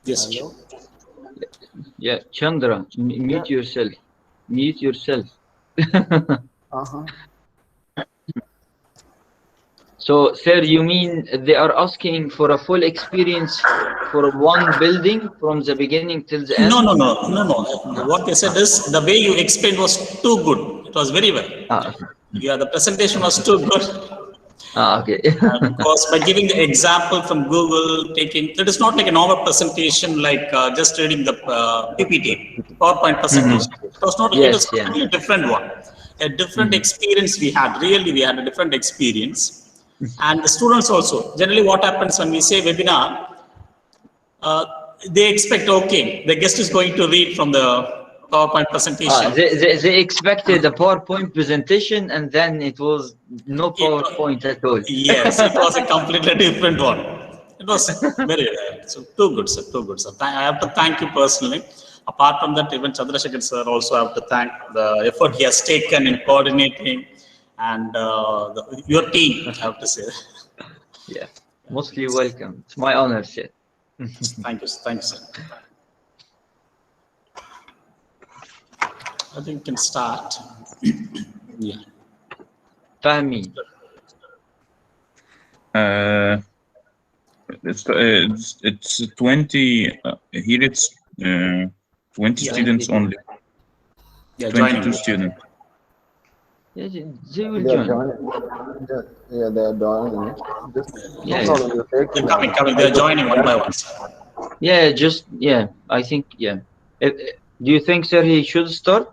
Yes. Hello? Yeah, Chandra, mute yourself. Mute yourself. Uh-huh. So, sir, you mean they are asking for a full experience for one building from the beginning till the end? No. What they said is the way you explained was too good. It was very well. Okay. Yeah, the presentation was too good. Okay. Because by giving the example from Google, it is not like a normal presentation, like just reading the PPT, PowerPoint presentation. It was not. It was Yes, a yeah. completely different one, a different experience we had. Really, we had a different experience, and the students also. Generally, what happens when we say webinar, they expect the guest is going to read from the PowerPoint presentation. They expected a PowerPoint presentation, and then it was no PowerPoint at all. Yes, it was a completely different one. It was very so too good, sir. Too good, sir. I have to thank you personally. Apart from that, even Chandrasekhar sir also have to thank the effort he has taken in coordinating and your team. I have to say. Yeah, mostly welcome. It's my honor, sir. Thank you, sir. I think we can start. Yeah. Fahmi. It's 20 here. It's 20 students only. Yeah, 22 students. Yeah, they will They are join. joining. Yeah, they are joining. Just Yeah, no problem. You take They're coming. They're joining one by one. Yeah, I think, yeah. Do you think, sir, he should start?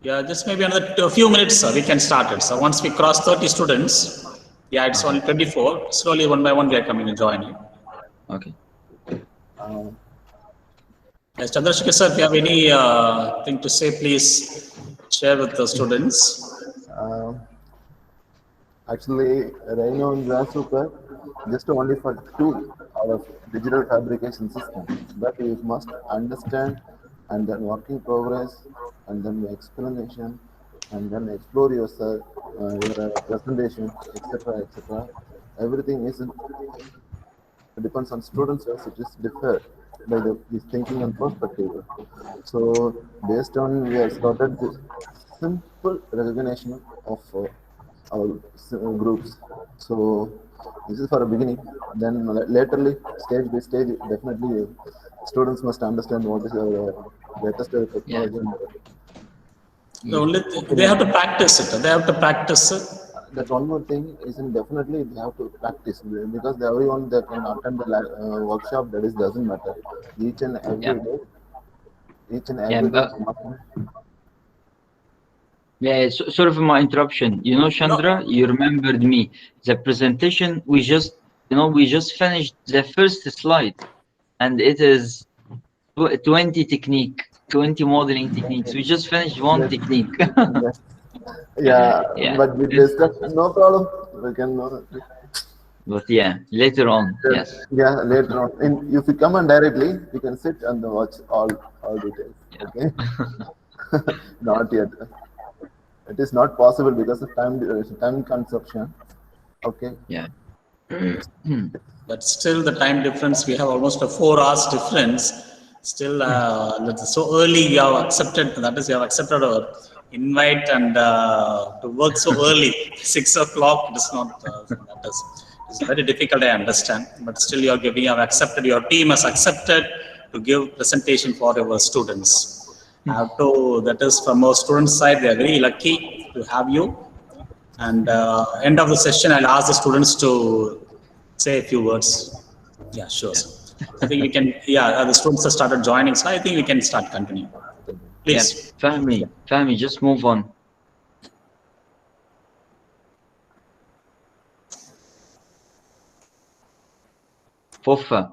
Yeah, just maybe another few minutes, sir, we can start it. So once we cross 30 students, yeah, it's only 24. Slowly, one by one, they are coming and joining. Okay. Yes, Chandrasekhar sir, if you have any thing to say, please share with the students. Actually, Rhino and Grasshopper just only for 2 of digital fabrication system. But you must understand and then working progress and then the explanation and then explore yourself, your presentation, etc., etc. Everything is depends on students as it is differed by the thinking and perspective. So based on we have started this simple recognition of our groups. So this is for a beginning. Then laterally, stage by stage, definitely students must understand what is our latest technology. The only they have to practice it. They have to practice it. That one more thing is definitely they have to practice because everyone that can attend the workshop, that is doesn't matter. Each and every day, Yeah, sort of my interruption. You know, Chandra, you remembered me. The presentation we just finished the first slide, and it is 20 modeling techniques. We just finished one technique. Yeah, Yeah. but with this stuff, no problem. We can. But yeah, later on, yes. Yeah, later on. If you come on directly, you can sit and watch all details. Yeah. Okay. Not yet. It is not possible because of time consumption. Okay. Yeah. But still, the time difference, we have almost a 4 hours difference. Still, so early we have accepted. That is, we have accepted our invite and to work so early, 6 o'clock. It is not. It's very difficult. I understand, but still, you have accepted. Your team has accepted to give presentation for our students. That is from our students' side. They are very lucky to have you. And end of the session, I'll ask the students to say a few words. Yeah, sure. Sir. I think we can. Yeah, the students have started joining, so I think we can start continuing. Please. Yeah. Fahmi, just move on. Fofa.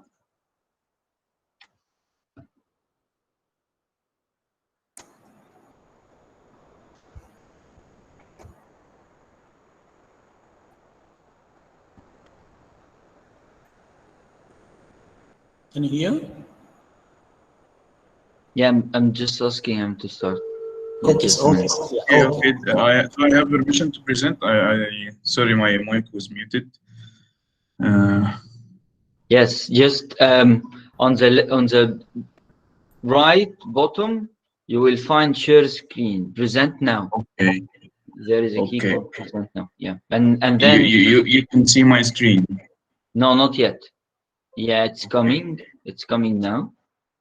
Can you hear? Yeah, I'm just asking him to start. Okay. I have permission to present. Sorry, my mic was muted. Yes, just On the right bottom, you will find share screen. Present now. Okay. There is a key Okay. called present now. Yeah, and then You can see my screen. no, not yet. Yeah, it's coming. It's coming now.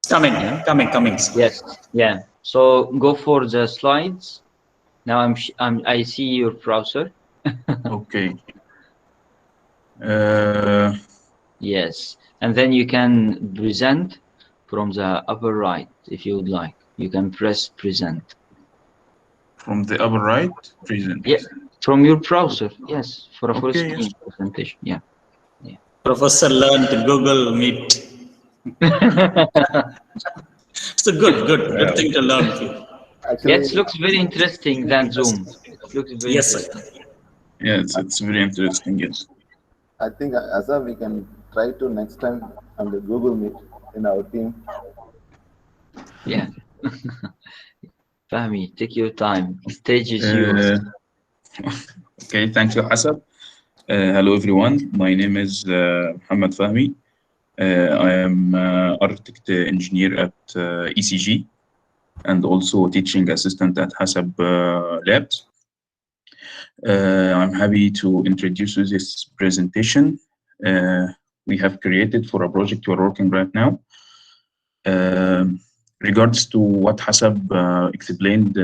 Coming, Yeah. coming. Yes. Yeah. So go for the slides. Now I see your browser. Okay. Yes, and then you can present from the upper right if you would like. You can press present. From the upper right, present. Yeah, from your browser. Yes, for a full Okay, screen yes. presentation. Yeah. Professor learned Google Meet. It's a good thing to learn. Yeah, Actually, it looks very interesting than Zoom. It looks very Yes, interesting. sir. Yeah, it's very interesting. Yes. I think Asa, we can try to next time on the Google Meet in our team. Yeah. Fahmi, take your time. Stage is yours. Okay, thank you, Hassan. Hello, everyone. My name is Muhammad Fahmi. I am architect engineer at ECG and also teaching assistant at Hasab Labs. I'm happy to introduce you this presentation we have created for a project we're working right now. Regards to what Hasab explained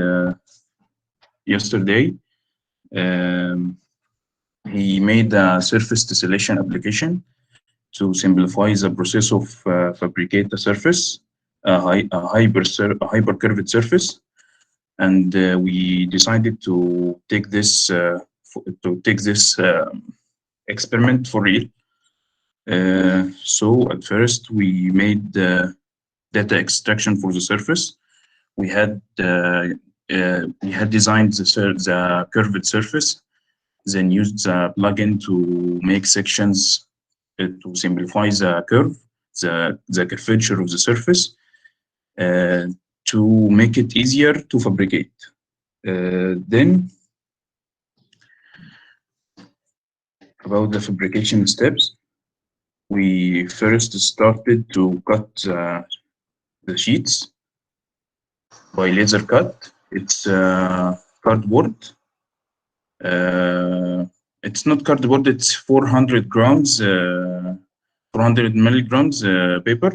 yesterday, he made a surface tessellation application to simplify the process of fabricate a surface, a hyper-curved surface, and we decided to take this experiment for real. So at first we made data extraction for the surface. We had designed the curved surface, then used the plugin to make sections to simplify the curve, the curvature of the surface, to make it easier to fabricate. Then, about the fabrication steps, we first started to cut the sheets by laser cut. It's cardboard. It's not cardboard, it's 400 grams, 400 milligrams paper.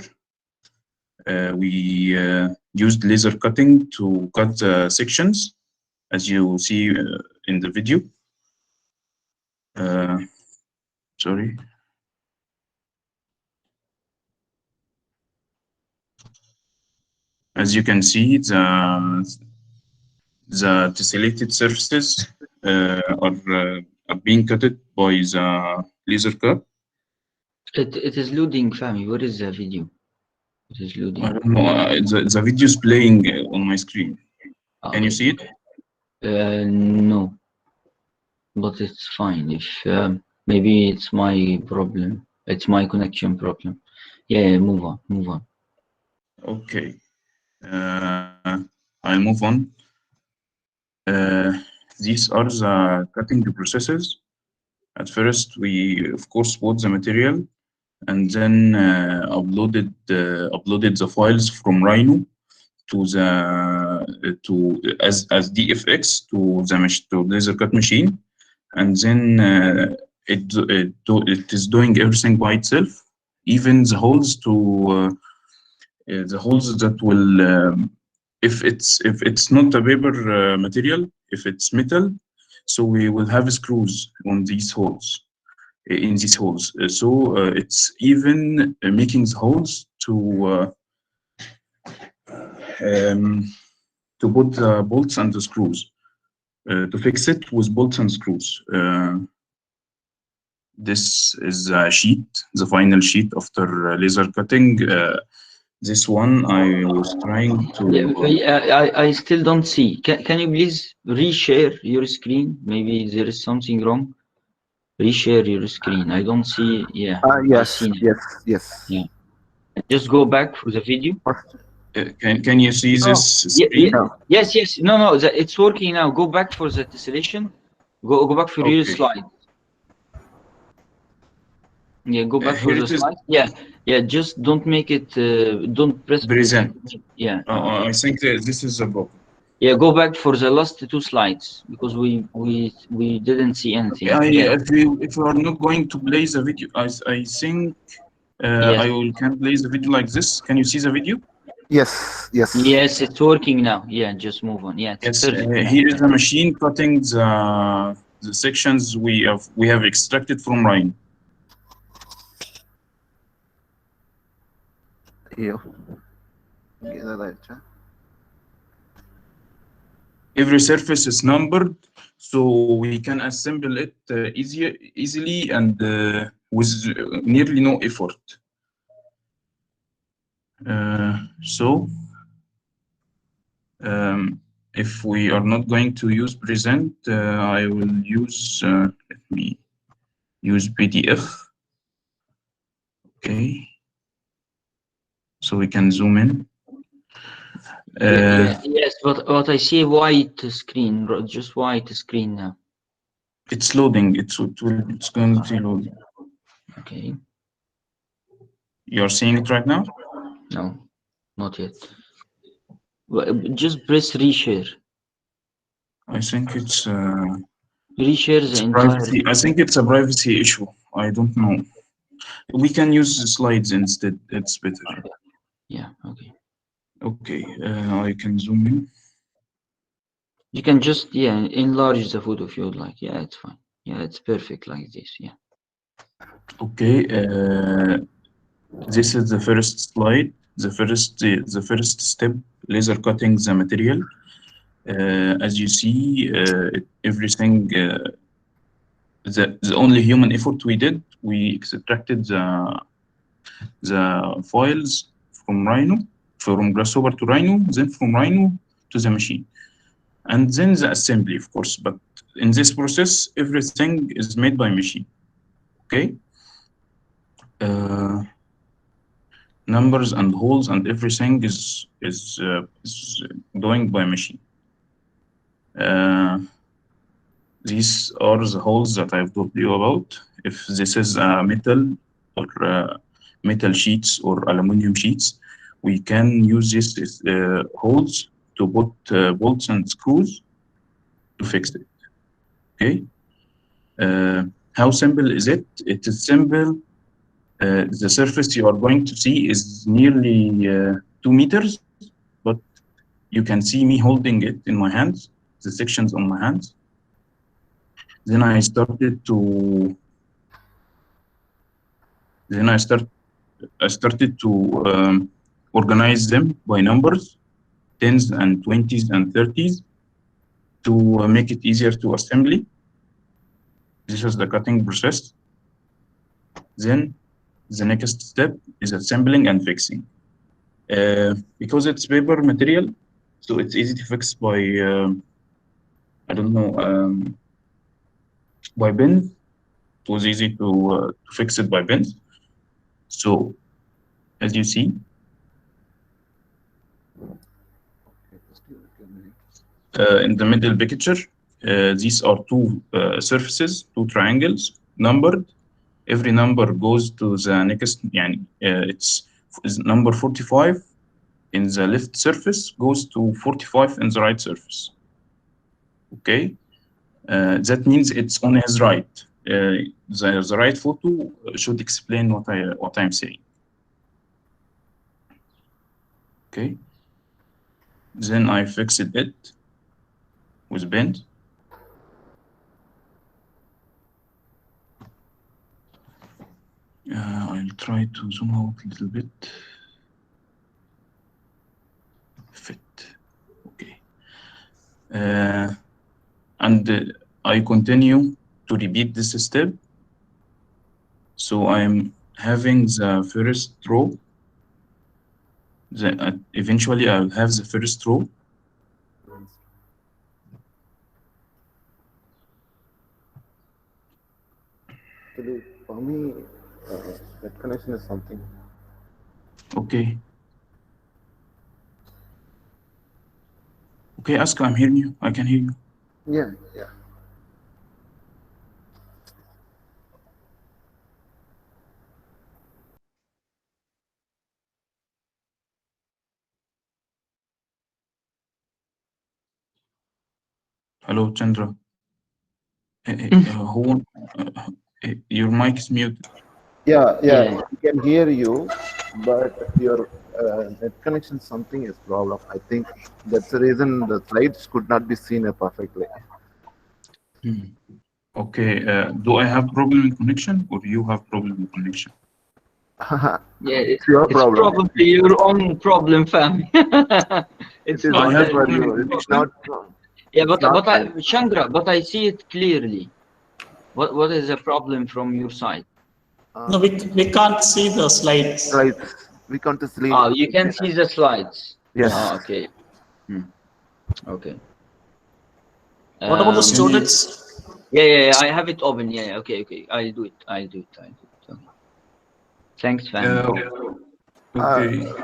We used laser cutting to cut the sections, as you see in the video. Sorry. As you can see, the tessellated surfaces are being cut by the laser cut. It is loading, Fahmi. What is the video? It is loading. I don't know. The video is playing on my screen. Can you see it? No, but it's fine. If maybe it's my problem. It's my connection problem. Yeah, move on. Okay. I'll move on. These are the cutting processes. At first, we of course bought the material and then uploaded the files from Rhino to as DFX to the laser cut machine, and then it is doing everything by itself, even the holes that will if it's not a paper material, if it's metal, so we will have screws on these holes. In these holes, so it's even making the holes to put the bolts and the screws, to fix it with bolts and screws. This is a sheet, the final sheet after laser cutting. This one I was trying to. I still don't see. Can you please reshare your screen? Maybe there is something wrong. Reshare your screen. I don't see. Yeah. Yes. Yeah. Just go back for the video. Can you see this screen? Yes. No. It's working now. Go back for the tessellation. Go back for your slide. Yeah, go back for Here the it is. slide. Yeah, just don't make it, don't press Present. Yeah. I think that this is a problem. Yeah, go back for the last 2 slides because we didn't see anything. Yeah. If you are not going to play the video, I think Yes. can play the video like this. Can you see the video? Yes, yes. Yes, it's working now. Yeah, just move on. Yeah, it's Yes. perfect. Here is the machine cutting the sections we have extracted from Rhino. Here. Get that, huh? Every surface is numbered, so we can assemble it easily and with nearly no effort. So if we are not going to use present, I will use, let me use PDF. Okay. So we can zoom in. Yes, but I see white screen, just white screen now. It's loading. It's going to load. Okay. You're seeing it right now? No, not yet. Just press reshare. I think it's Reshare the entire. privacy. I think it's a privacy issue. I don't know. We can use the slides instead. It's better. Yeah. Okay. Okay. I can zoom in. You can just enlarge the photo if you would like. Yeah, it's fine. Yeah, it's perfect like this. Yeah. Okay. This is the first slide. The first step, laser cutting the material. As you see, everything. The only human effort we did, we extracted the files from Rhino, from Grasshopper to Rhino, then from Rhino to the machine, and then the assembly, of course. But in this process, everything is made by machine. Okay. Numbers and holes and everything is doing by machine. These are the holes that I've told you about. If this is metal or metal sheets or aluminum sheets, we can use these holes to put bolts and screws to fix it. Okay. How simple is it? It is simple. The surface you are going to see is nearly 2 meters, but you can see me holding it in my hands, the sections on my hands. Then I started to organize them by numbers, 10s and 20s and 30s, to make it easier to assembly. This is the cutting process. Then the next step is assembling and fixing. Because it's paper material, so it's easy to fix by, I don't know, by pins. It was easy to fix it by pins. So, as you see, in the middle picture, these are two surfaces, two triangles, numbered. Every number goes to the next, it's number 45 in the left surface goes to 45 in the right surface. Okay, that means it's on his right. The right photo should explain what I'm saying. Okay, then I fixed it with bend. I'll try to zoom out a little bit. Fit. Okay. And I continue to repeat this step. So I'm having the first row. Eventually, I'll have the first row. Actually, for me, that connection is something. Okay. Okay, Ask, I'm hearing you. I can hear you. Yeah. Hello, Chandra. Your mic is muted. Yeah, Yeah. we can hear you, but your net connection something is problem. I think that's the reason the slides could not be seen perfectly. Okay, do I have problem with connection or you have problem with connection? Yeah, It's your it's problem. probably your own problem, fam. It It's is not I only have that. for problem you. with It's connection. not. Yeah, It's not Chandra, but I see it clearly. What is the problem from your side? No, we can't see the slides. slides. We can't see. Oh, you can see the slides. Yes. Oh, okay. Okay. What about the Um, students? yeah, I have it open. Yeah, okay. I'll do it. Okay. Thanks, fam. Okay.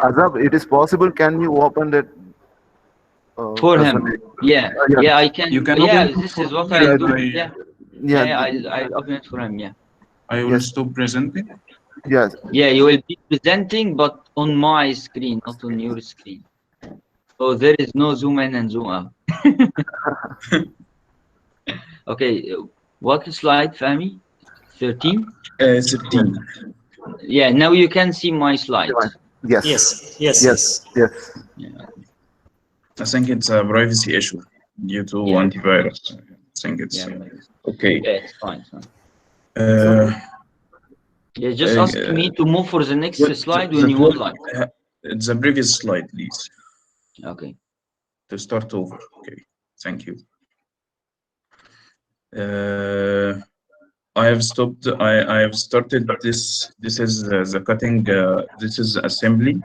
Azab, it is possible. Can you open that? For him. present- Yeah, yeah. I can. You can Yeah, open this for is what me I'll and do. Yeah, I'll open it for him. Yeah. I will Yes. stop presenting. Yes. Yeah, you will be presenting, but on my screen, not on your screen. So there is no zoom in and zoom out. Okay, what slide, Fahmi? 13? 13. Yeah, now you can see my slides. Yes. Yes. Yes. Yeah, I think it's a privacy issue due to Yeah. antivirus. I think it's okay. Yeah, it's fine. Yeah, just ask me to move for the next slide when you would like. The previous slide, please, Okay. to start over. Okay, thank you. I have stopped. I have started this. This is the cutting. This is assembly,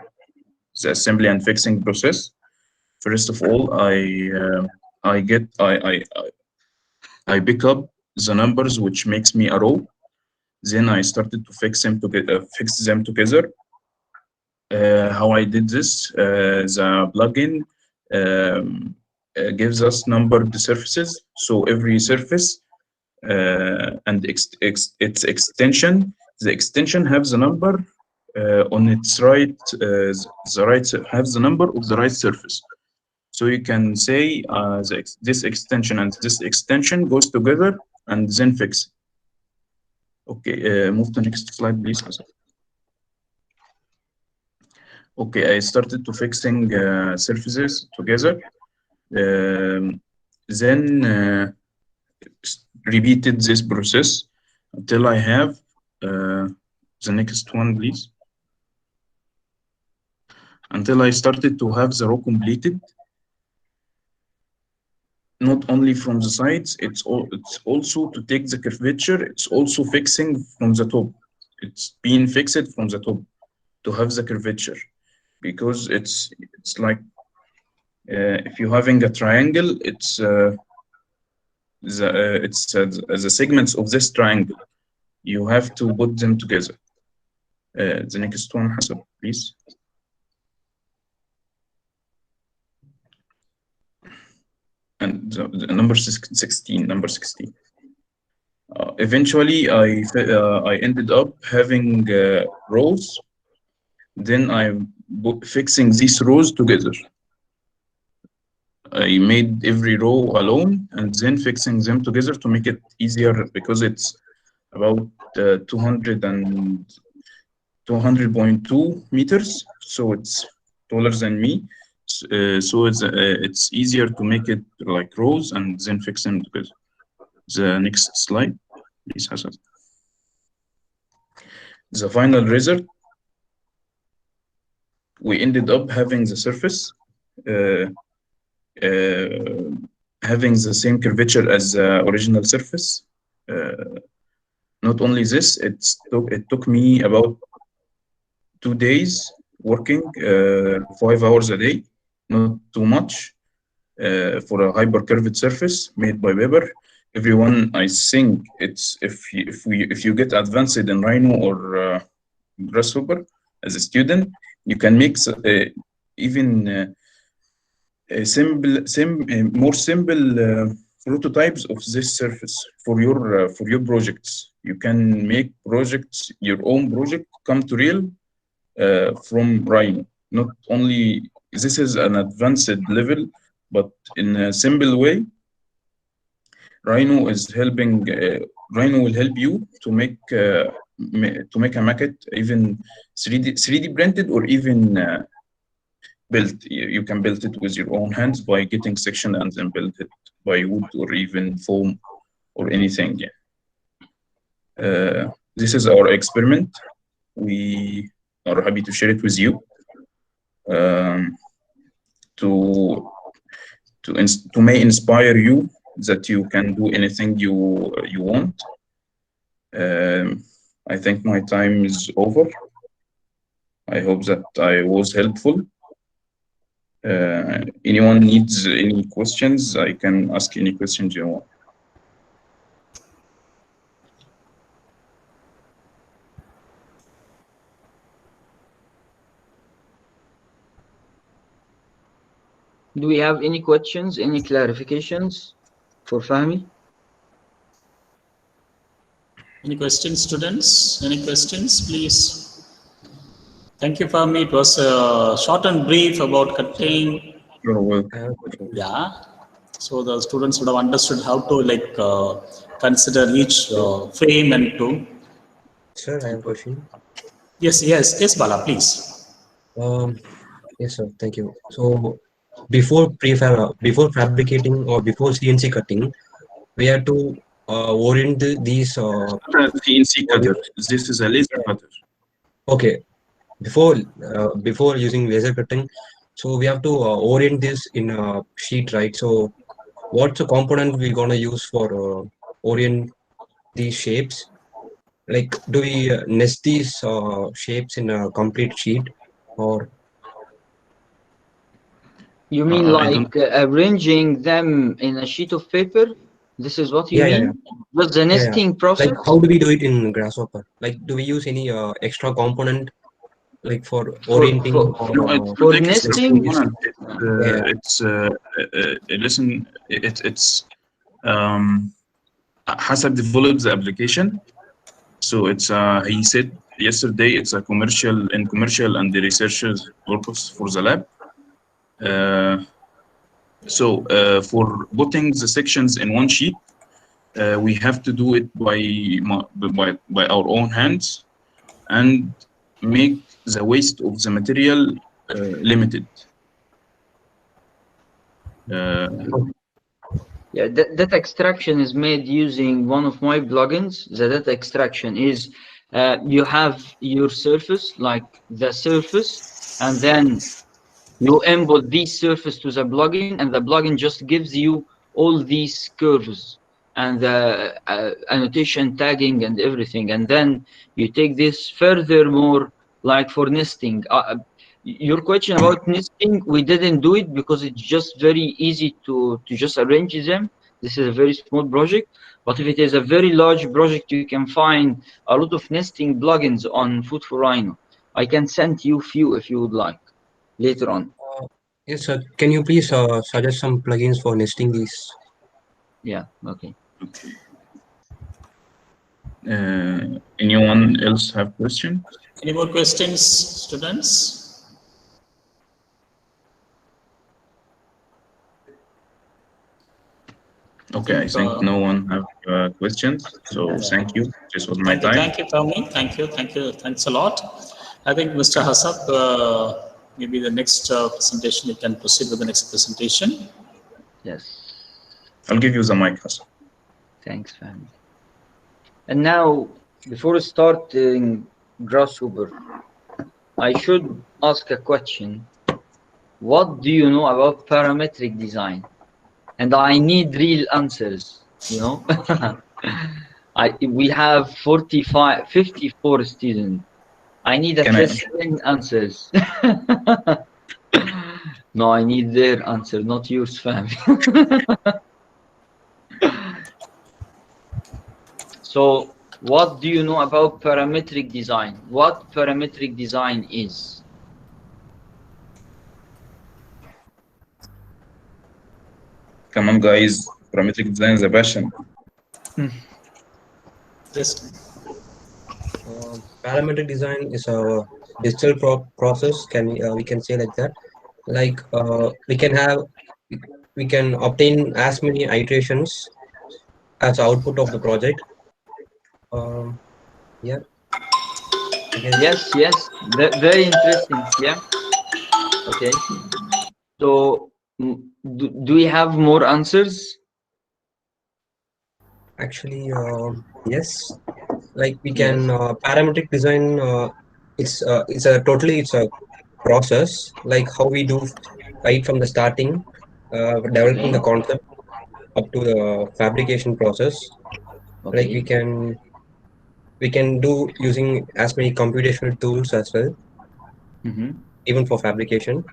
the assembly and fixing process. First of all, I pick up the numbers which makes me a row. Then I started to fix them together. How I did this? The plugin gives us numbered surfaces. So every surface and its extension, the extension has the number on its right. The right have the number of the right surface. So you can say this extension and this extension goes together and then fix. Okay, move to next slide, please. Okay, I started to fixing surfaces together. Then repeated this process until I have the next one, please. Until I started to have the row completed. Not only from the sides, it's also to take the curvature. It's also fixing from the top. It's being fixed from the top to have the curvature, because it's like if you're having a triangle, it's the segments of this triangle. You have to put them together. The next one, Hassan, please. And the number 16. Number 16. Eventually, I ended up having rows. Then I'm fixing these rows together. I made every row alone and then fixing them together to make it easier, because it's about 200.2 meters, so it's taller than me. So it's easier to make it like rows and then fix them together. The next slide, please, Hassan. The final result, we ended up having the surface having the same curvature as the original surface. Not only this, it took me about 2 days working 5 hours a day, not too much, for a hypercurved surface made by Weber. Everyone, I think it's if you get advanced in Rhino or Grasshopper as a student, you can make even more simple prototypes of this surface for your projects. You can make your own project come to real from Rhino. Not only this is an advanced level, but in a simple way, Rhino is helping. Rhino will help you to make a maquette, even 3D printed, or even built. You can build it with your own hands by getting section and then build it by wood or even foam or anything. Yeah. This is our experiment. We are happy to share it with you. To may inspire you that you can do anything you want. I think my time is over. I hope that I was helpful. Anyone needs any questions, I can ask any questions you want. Do we have any questions, any clarifications for Fahmi? Any questions, students? Any questions, please? Thank you, Fahmi. It was short and brief about cutting. You're welcome. Yeah. So the students would have understood how to consider each frame and to. Sir, I have a question. Yes, Bala, please. Yes, sir. Thank you. So before fabricating or before CNC cutting, we have to orient these. CNC cutter. This is a laser cutter. Okay. Before using laser cutting, so we have to orient this in a sheet, right? So what's the component we're gonna use for orient these shapes? Like, do we nest these shapes in a complete sheet, or? You mean arranging them in a sheet of paper? This is what you mean? What's the nesting process? Like, how do we do it in Grasshopper? Like, do we use any extra component, like for orienting? For nesting? Hassan developed the application. So it's he said yesterday it's a commercial and the researchers purpose for the lab. For putting the sections in one sheet, we have to do it by our own hands and make the waste of the material limited. Yeah, data extraction is made using one of my plugins. The data extraction is you have your surface, like the surface, and then you input this surface to the plugin, and the plugin just gives you all these curves and the annotation, tagging, and everything. And then you take this furthermore, like for nesting. Your question about nesting, we didn't do it because it's just very easy to just arrange them. This is a very small project, but if it is a very large project, you can find a lot of nesting plugins on Food for Rhino. I can send you few if you would like later on. Yes, sir. Can you please suggest some plugins for nesting these? Yeah, okay. Anyone else have questions? Any more questions, students? Okay, I think no one have questions. So thank you. This was my time. Thank you, Tommy. Thank you. Thanks a lot. I think Mr. Hassab, maybe the next presentation, you can proceed with the next presentation. Yes. I'll give you the mic, Hassab. Thanks, fam. And now, before starting Grasshopper, I should ask a question. What do you know about parametric design? And I need real answers, you know. We have 54 students. I need at least 10 answers. No, I need their answer, not yours, fam. So, what do you know about parametric design? What parametric design is? Come on, guys. Parametric design is a passion. Parametric design is a digital process. We can say like that. Like we can obtain as many iterations as output of the project. Yeah. I guess. Yes. Very interesting. Yeah. Okay. So, do we have more answers? Actually, yes. Like we can parametric design. It's a process, like how we do right from the starting, developing Okay. the concept up to the fabrication process. Like Okay. we can do using as many computational tools as well, Mm-hmm. even for fabrication.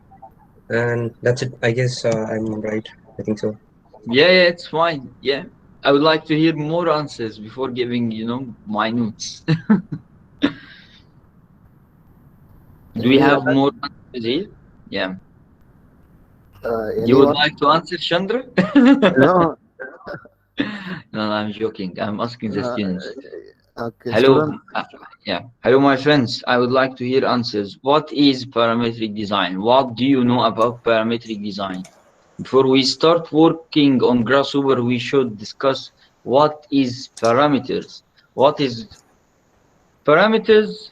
And that's it. I guess I'm right. I think so. Yeah, it's fine. Yeah. I would like to hear more answers before giving, my notes. Do we Any have other? more answers here? Yeah. You would Anyone? like to answer, Chandra? No. No, I'm joking. I'm asking the Uh, students. okay, Hello. student. Yeah. Hello, my friends. I would like to hear answers. What is parametric design? What do you know about parametric design? Before we start working on Grasshopper, we should discuss what is parameters. What is parameters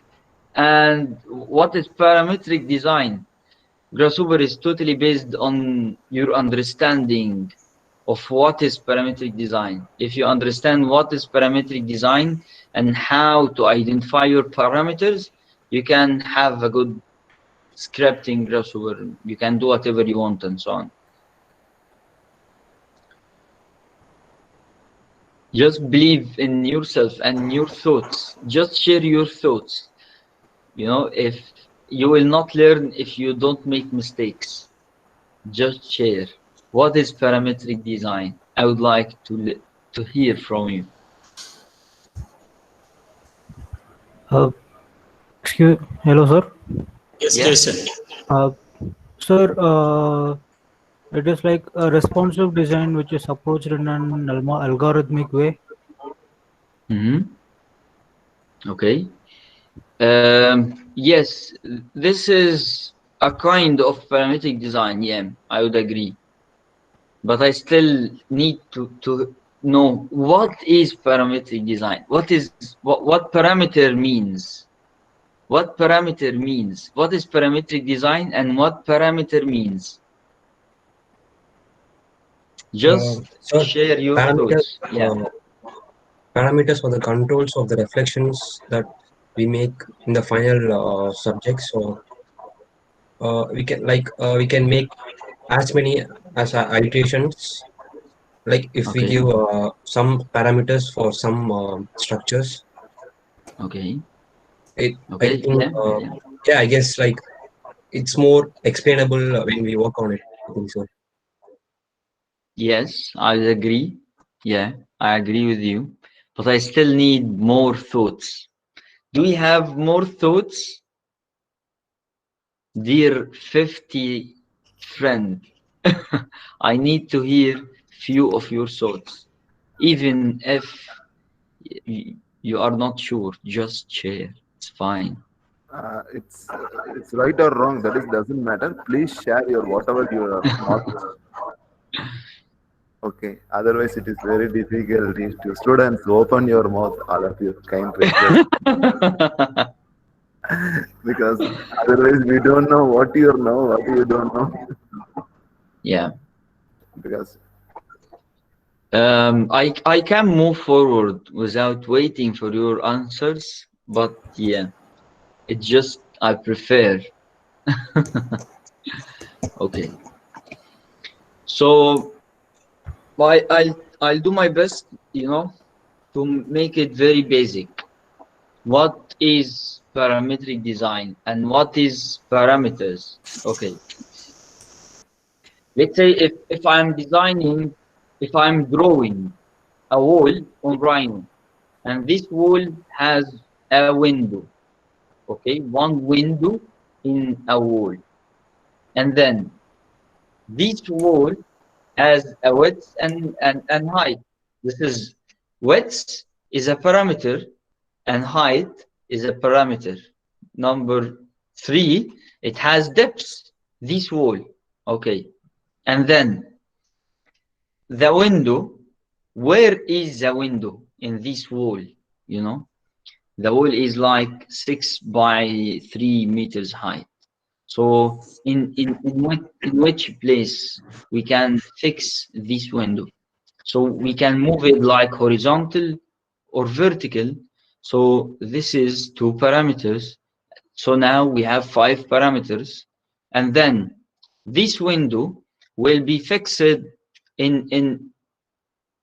and what is parametric design? Grasshopper is totally based on your understanding of what is parametric design. If you understand what is parametric design and how to identify your parameters, you can have a good scripting Grasshopper. You can do whatever you want and so on. Just believe in yourself and your thoughts. Just share your thoughts. If you will not learn if you don't make mistakes. Just share. What is parametric design? I would like to hear from you. Uh, Hello, sir. Yes, Yeah. Jason. Uh, Sir, it is like a responsive design which is approached in an algorithmic way. Okay. Yes, this is a kind of parametric design. Yeah, I would agree. But I still need to know what is parametric design. What parameter means? What parameter means? What is parametric design and what parameter means? Just So share your parameters, thoughts. Yeah. parameters for the controls of the reflections that we make in the final subject. So we can make as many as iterations. Like if we Okay. give some parameters for some structures, Okay. I Okay. think Yeah. yeah, I guess like it's more explainable when we work on it. I think so. Yes, I agree. Yeah, I agree with you. But I still need more thoughts. Do we have more thoughts? Dear 50 friend, I need to hear few of your thoughts. Even if you are not sure, just share. It's fine. It's right or wrong. That is doesn't matter. Please share your whatever your knowledge. Okay. Otherwise, it is very difficult. If to students, open your mouth. All of you, kind request. Because otherwise, we don't know what you know, what you don't know. Yeah. Because I can move forward without waiting for your answers, but yeah, it just I prefer. Okay, so I'll do my best, to make it very basic. What is parametric design and what is parameters? Okay, let's say if I'm drawing a wall on Rhino, and this wall has a window. Okay, one window in a wall, and then this wall has a width and height. This is width is a parameter and height is a parameter. Number three, it has depth, this wall. Okay, and then the window where is the window in this wall? You know, the wall is like 6 by 3 meters high. So in which place we can fix this window? So we can move it like horizontal or vertical. So this is 2 parameters. So now we have 5 parameters. And then this window will be fixed in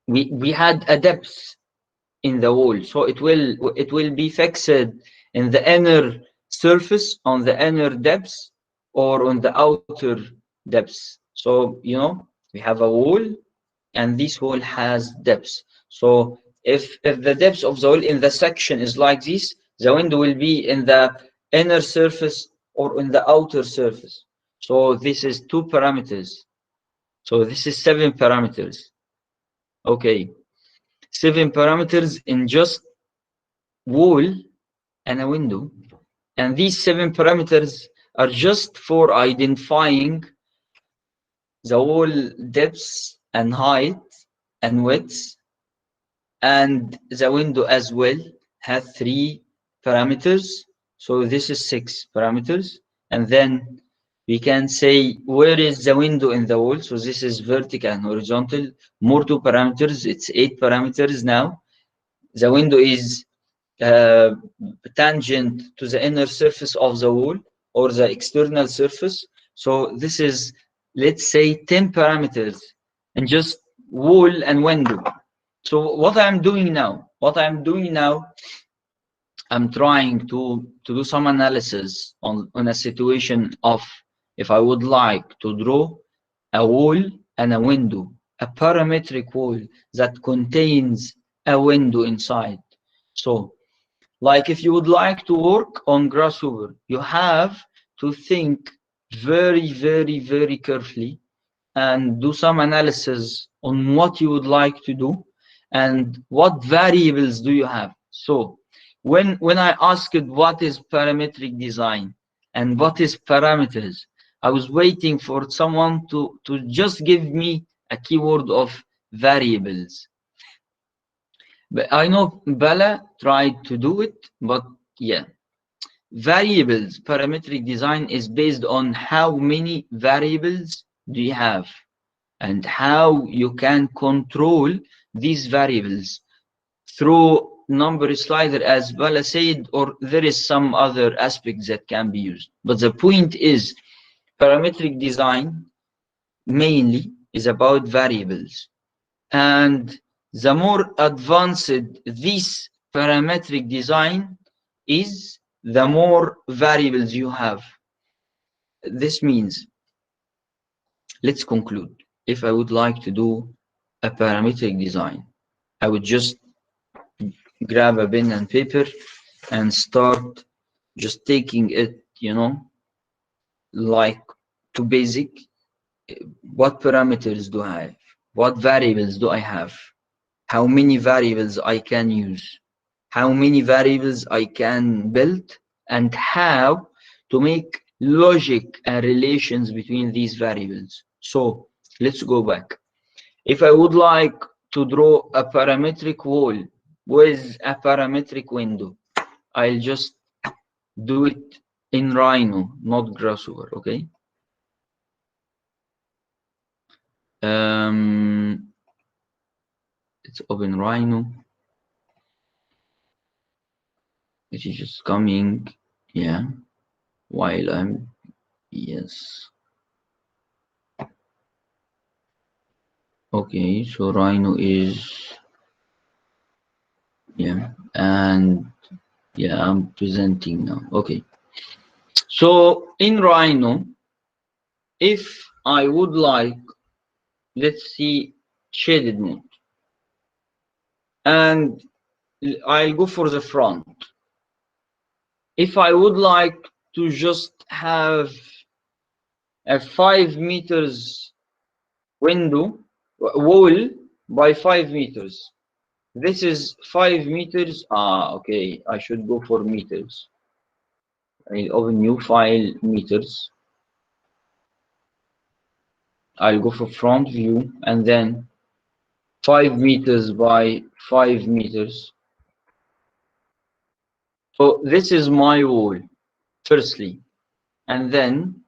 we had a depth in the wall. So it will be fixed in the inner surface on the inner depths or on the outer depths. So you know we have a wall and this wall has depths. So if the depth of the wall in the section is like this, the window will be in the inner surface or in the outer surface. So this is 2 parameters. So this is 7 parameters. Okay, 7 parameters in just wall and a window. And these 7 parameters are just for identifying the wall depths and height and width. And the window as well has 3 parameters. So this is 6 parameters. And then we can say where is the window in the wall. So this is vertical and horizontal. More 2 parameters. It's 8 parameters now. The window is tangent to the inner surface of the wall or the external surface. So this is, let's say, 10 parameters and just wall and window. So what I'm doing now, I'm trying to do some analysis on a situation of if I would like to draw a wall and a window, a parametric wall that contains a window inside. So like if you would like to work on Grasshopper, you have to think very, very, very carefully and do some analysis on what you would like to do and what variables do you have. So when I asked what is parametric design and what is parameters, I was waiting for someone to just give me a keyword of variables. But I know Bella tried to do it, but yeah. Variables, parametric design is based on how many variables do you have and how you can control these variables through number slider, as Bella said, or there is some other aspects that can be used. But the point is, parametric design mainly is about variables. And the more advanced this parametric design is, the more variables you have. This means, let's conclude. If I would like to do a parametric design, I would just grab a pen and paper and start just taking it, you know, like to basic. What parameters do I have? What variables do I have? How many variables I can use? How many variables I can build? And how to make logic and relations between these variables. So let's go back. If I would like to draw a parametric wall with a parametric window, I'll just do it in Rhino, not Grasshopper, okay? Let's open Rhino. It is just coming, yeah, while I'm, yes. Okay, so Rhino is, yeah, and yeah, I'm presenting now. Okay, so in Rhino, if I would like, let's see, shaded mode, and I'll go for the front. If I would like to just have a 5 meters window, wall by 5 meters, this is 5 meters. Okay, I should go for meters. I'll open new file, meters. I'll go for front view and then 5 meters by 5 meters. So this is my wall, firstly. And then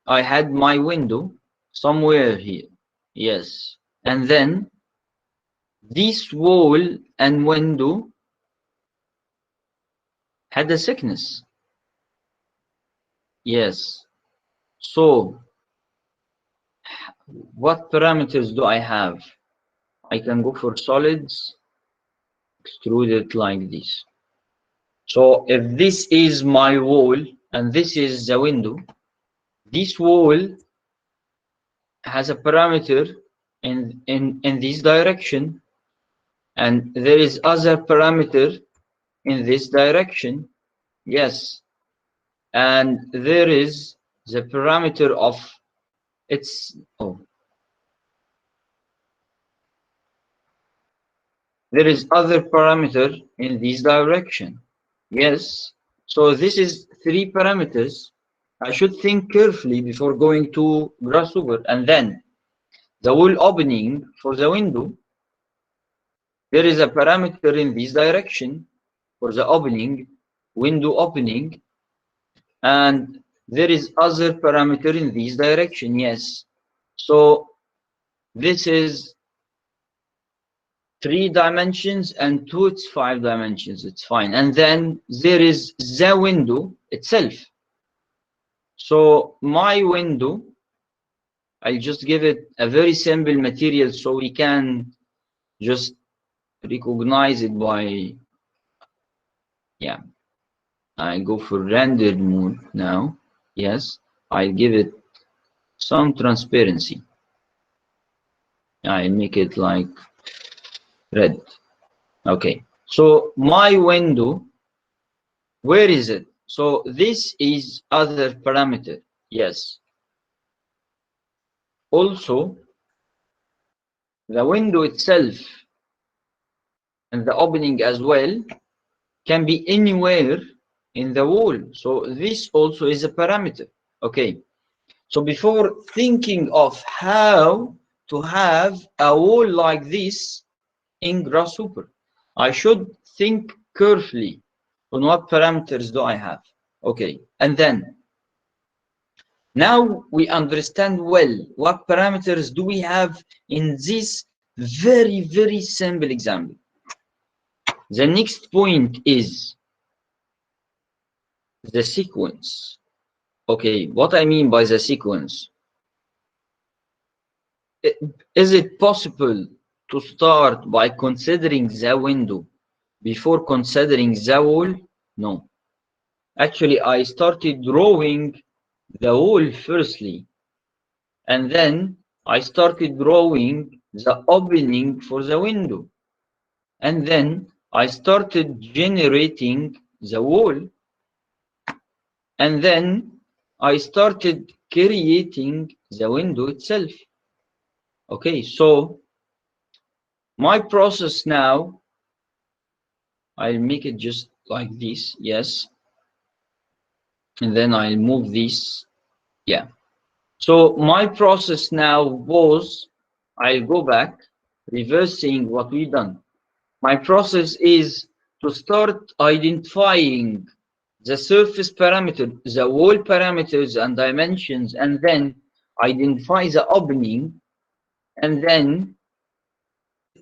I had my window somewhere here. Yes. And then this wall and window had a thickness. Yes. So what parameters do I have? I can go for solids, extrude it like this. So if this is my wall and this is the window, this wall has a parameter in this direction, and there is other parameter in this direction. Yes. And there is the parameter of its, oh, there is other parameter in this direction. Yes. So this is 3 parameters. I should think carefully before going to Grasshopper. And then the wall opening for the window, there is a parameter in this direction for the opening, window opening, and there is other parameter in this direction. Yes. So this is 3 dimensions, and 2 it's 5 dimensions. It's fine. And then there is the window itself. So my window, I'll just give it a very simple material so we can just recognize it by, yeah, I go for rendered mode now. Yes, I give it some transparency. I make it like red. Okay, so my window, where is it? So this is other parameter. Yes. Also, the window itself and the opening as well can be anywhere in the wall. So this also is a parameter. Okay. So before thinking of how to have a wall like this in Grasshopper, I should think carefully on what parameters do I have. Okay. And then now we understand well what parameters do we have in this very, very simple example. The next point is the sequence. Okay, what I mean by the sequence. Is it possible to start by considering the window before considering the wall? No. Actually, I started drawing the wall firstly, and then I started drawing the opening for the window. And then I started generating the wall. And then I started creating the window itself. Okay, so my process now, I'll make it just like this, yes. And then I'll move this, yeah. So my process now was, I'll go back, reversing what we've done. My process is to start identifying the surface parameter, the wall parameters and dimensions, and then identify the opening, and then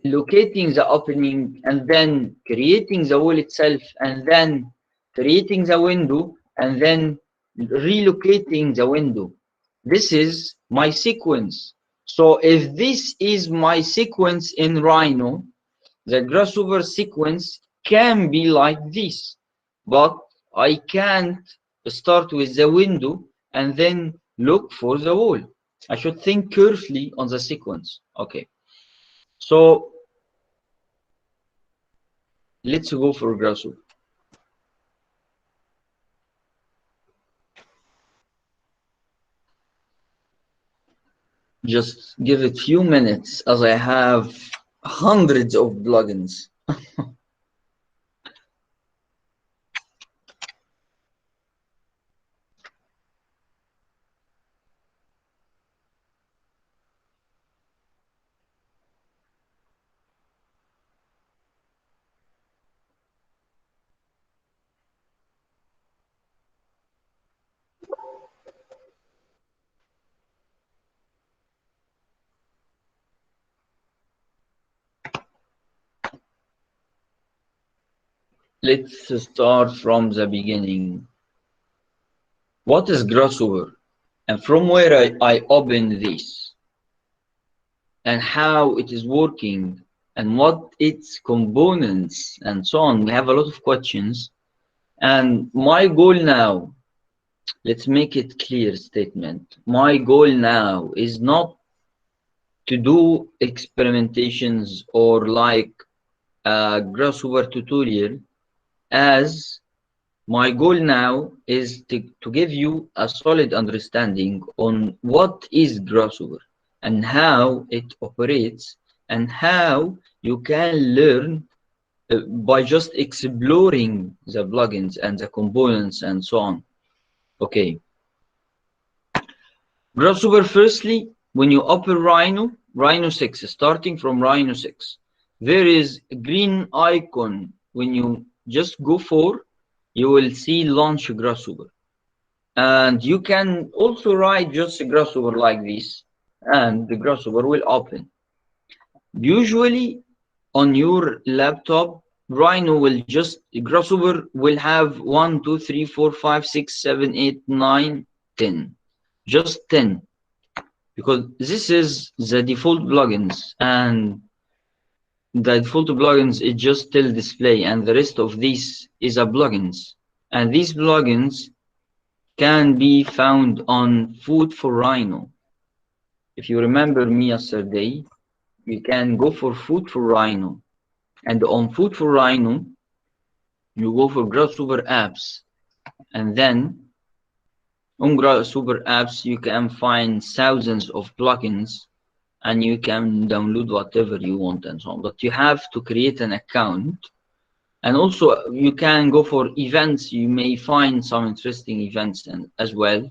locating the opening, and then creating the wall itself, and then creating the window, and then relocating the window. This is my sequence. So if this is my sequence in Rhino, the Grasshopper sequence can be like this, but I can't start with the window and then look for the wall. I should think carefully on the sequence. Okay, so let's go for Grasshopper. Just give it few minutes as I have hundreds of plugins. let's start from the beginning. What is Grasshopper? And from where I open this, and how it is working, and what its components, and so on. We have a lot of questions. And my goal now, let's make it clear statement. My goal now is not to do experimentations or like a Grasshopper tutorial, as my goal now is to give you a solid understanding on what is Grasshopper and how it operates and how you can learn by just exploring the plugins and the components and so on. Okay. Grasshopper, firstly, when you open Rhino 6, starting from Rhino 6, there is a green icon. When you just go for, you will see launch Grasshopper. And you can also write just a Grasshopper like this, and the Grasshopper will open. Usually on your laptop, Rhino will just, Grasshopper will have 1, 2, 3, 4, 5, 6, 7, 8, 9, 10. Just 10. Because this is the default plugins, and the default plugins is just still display, and the rest of this is a plugins. And these plugins can be found on Food for Rhino. If you remember me yesterday, you can go for Food for Rhino. And on Food for Rhino, you go for Grasshopper apps. And then on Grasshopper apps, you can find thousands of plugins, and you can download whatever you want and so on. But you have to create an account. And also you can go for events. You may find some interesting events as well.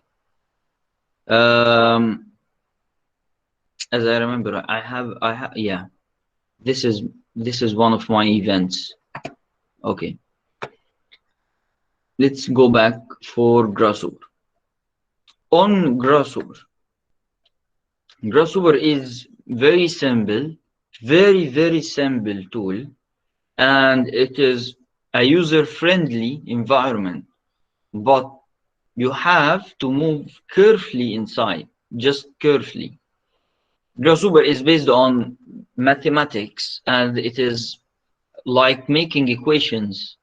As I remember, I have, yeah, this is one of my events. Okay. Let's go back for Grasshopper. On Grasshopper is very simple, very simple tool, and it is a user-friendly environment, but you have to move carefully inside, just carefully. Grasshopper is based on mathematics, and it is like making equations,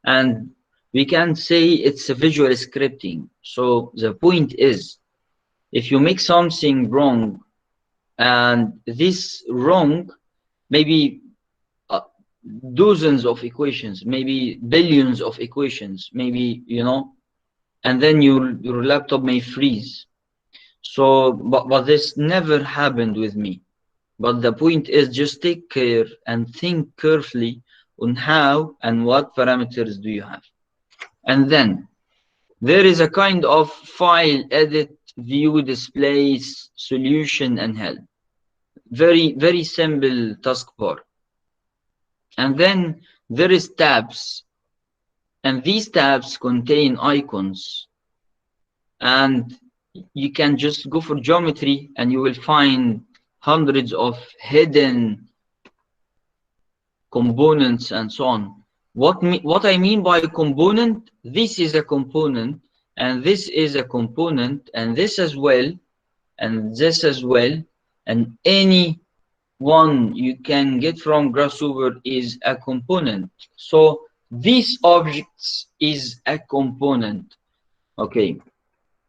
and we can say it's a visual scripting. So the point is, if you make something wrong, and this wrong, maybe dozens of equations, maybe billions of equations, maybe, you know, and then your laptop may freeze. So, but this never happened with me. But the point is, just take care and think carefully on how and what parameters do you have. And then there is a kind of file, edit, view, display, solution, and help. Very simple taskbar. And then there is tabs, and these tabs contain icons, and you can just go for geometry and you will find hundreds of hidden components and so on. What I mean by component, this is a component, and this is a component, and this as well, and this as well, and any one you can get from Grasshopper is a component. So these objects is a component. Okay,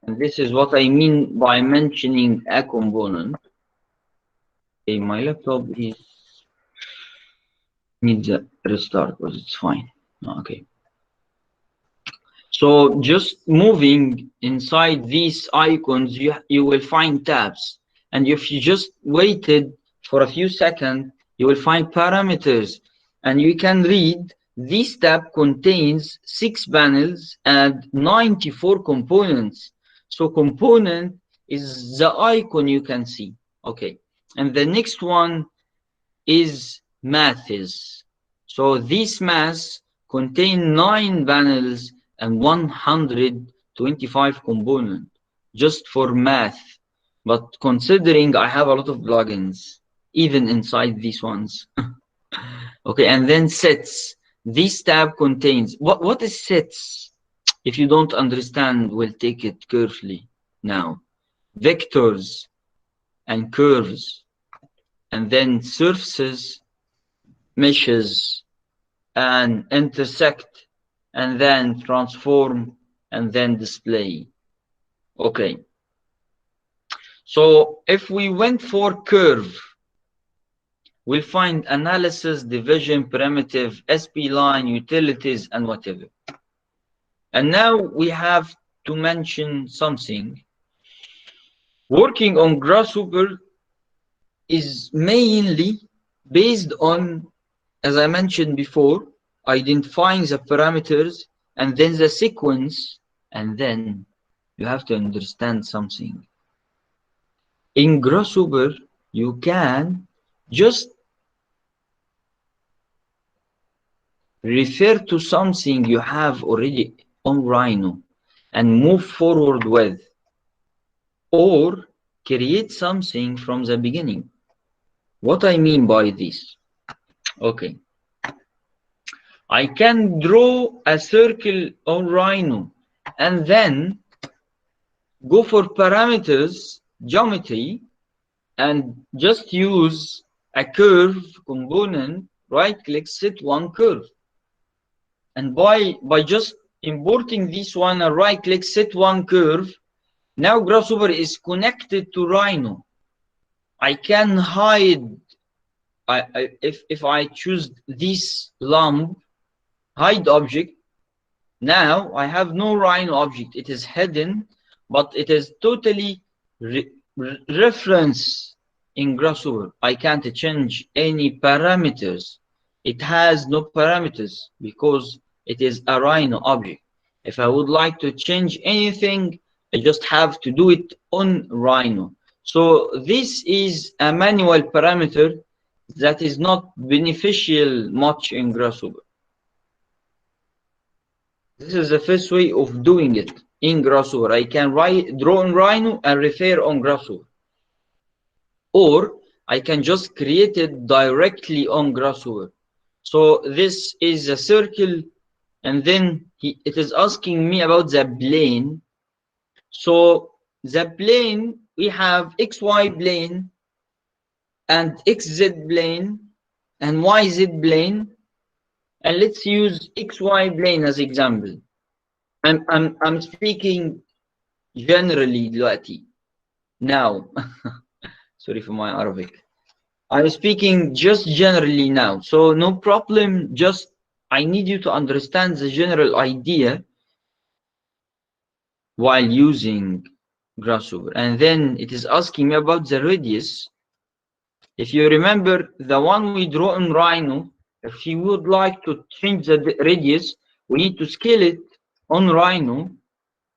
and this is what I mean by mentioning a component. Okay, my laptop needs a restart, but it's fine. Okay. So just moving inside these icons, you will find tabs. And if you just waited for a few seconds, you will find parameters. And you can read this tab contains 6 panels and 94 components. So component is the icon you can see. Okay. And the next one is maths. So these maths contain 9 panels and 125 components just for math. But considering I have a lot of plugins even inside these ones. Okay, and then sets. This tab contains, what is sets? If you don't understand, we'll take it carefully now. Vectors and curves, and then surfaces, meshes, and intersect, and then transform, and then display. Okay. So if we went for curve, we'll find analysis, division, primitive, SP line, utilities, and whatever. And now we have to mention something. Working on Grasshopper is mainly based on, as I mentioned before, identifying the parameters and then the sequence, and then you have to understand something. In Grasshopper, you can just refer to something you have already on Rhino and move forward with, or create something from the beginning. What I mean by this? Okay. I can draw a circle on Rhino and then go for parameters, geometry, and just use a curve component, right click, set one curve. And by just importing this one, a right click, set one curve, now Grasshopper is connected to Rhino. I can hide, if I choose this lump, hide object, now I have no Rhino object. It is hidden, but it is totally reference in Grasshopper. I can't change any parameters. It has no parameters because it is a Rhino object. If I would like to change anything, I just have to do it on Rhino. So this is a manual parameter that is not beneficial much in Grasshopper. This is the first way of doing it in Grasshopper. I can draw on Rhino and refer on Grasshopper. Or I can just create it directly on Grasshopper. So this is a circle, and then it is asking me about the plane. So the plane, we have XY plane and XZ plane and YZ plane. And let's use XY plane as example. I'm speaking generally دلوقتي. Now. Sorry for my Arabic. I'm speaking just generally now. So no problem. Just I need you to understand the general idea while using Grasshopper. And then it is asking me about the radius. If you remember the one we draw in Rhino, if you would like to change the radius, we need to scale it on Rhino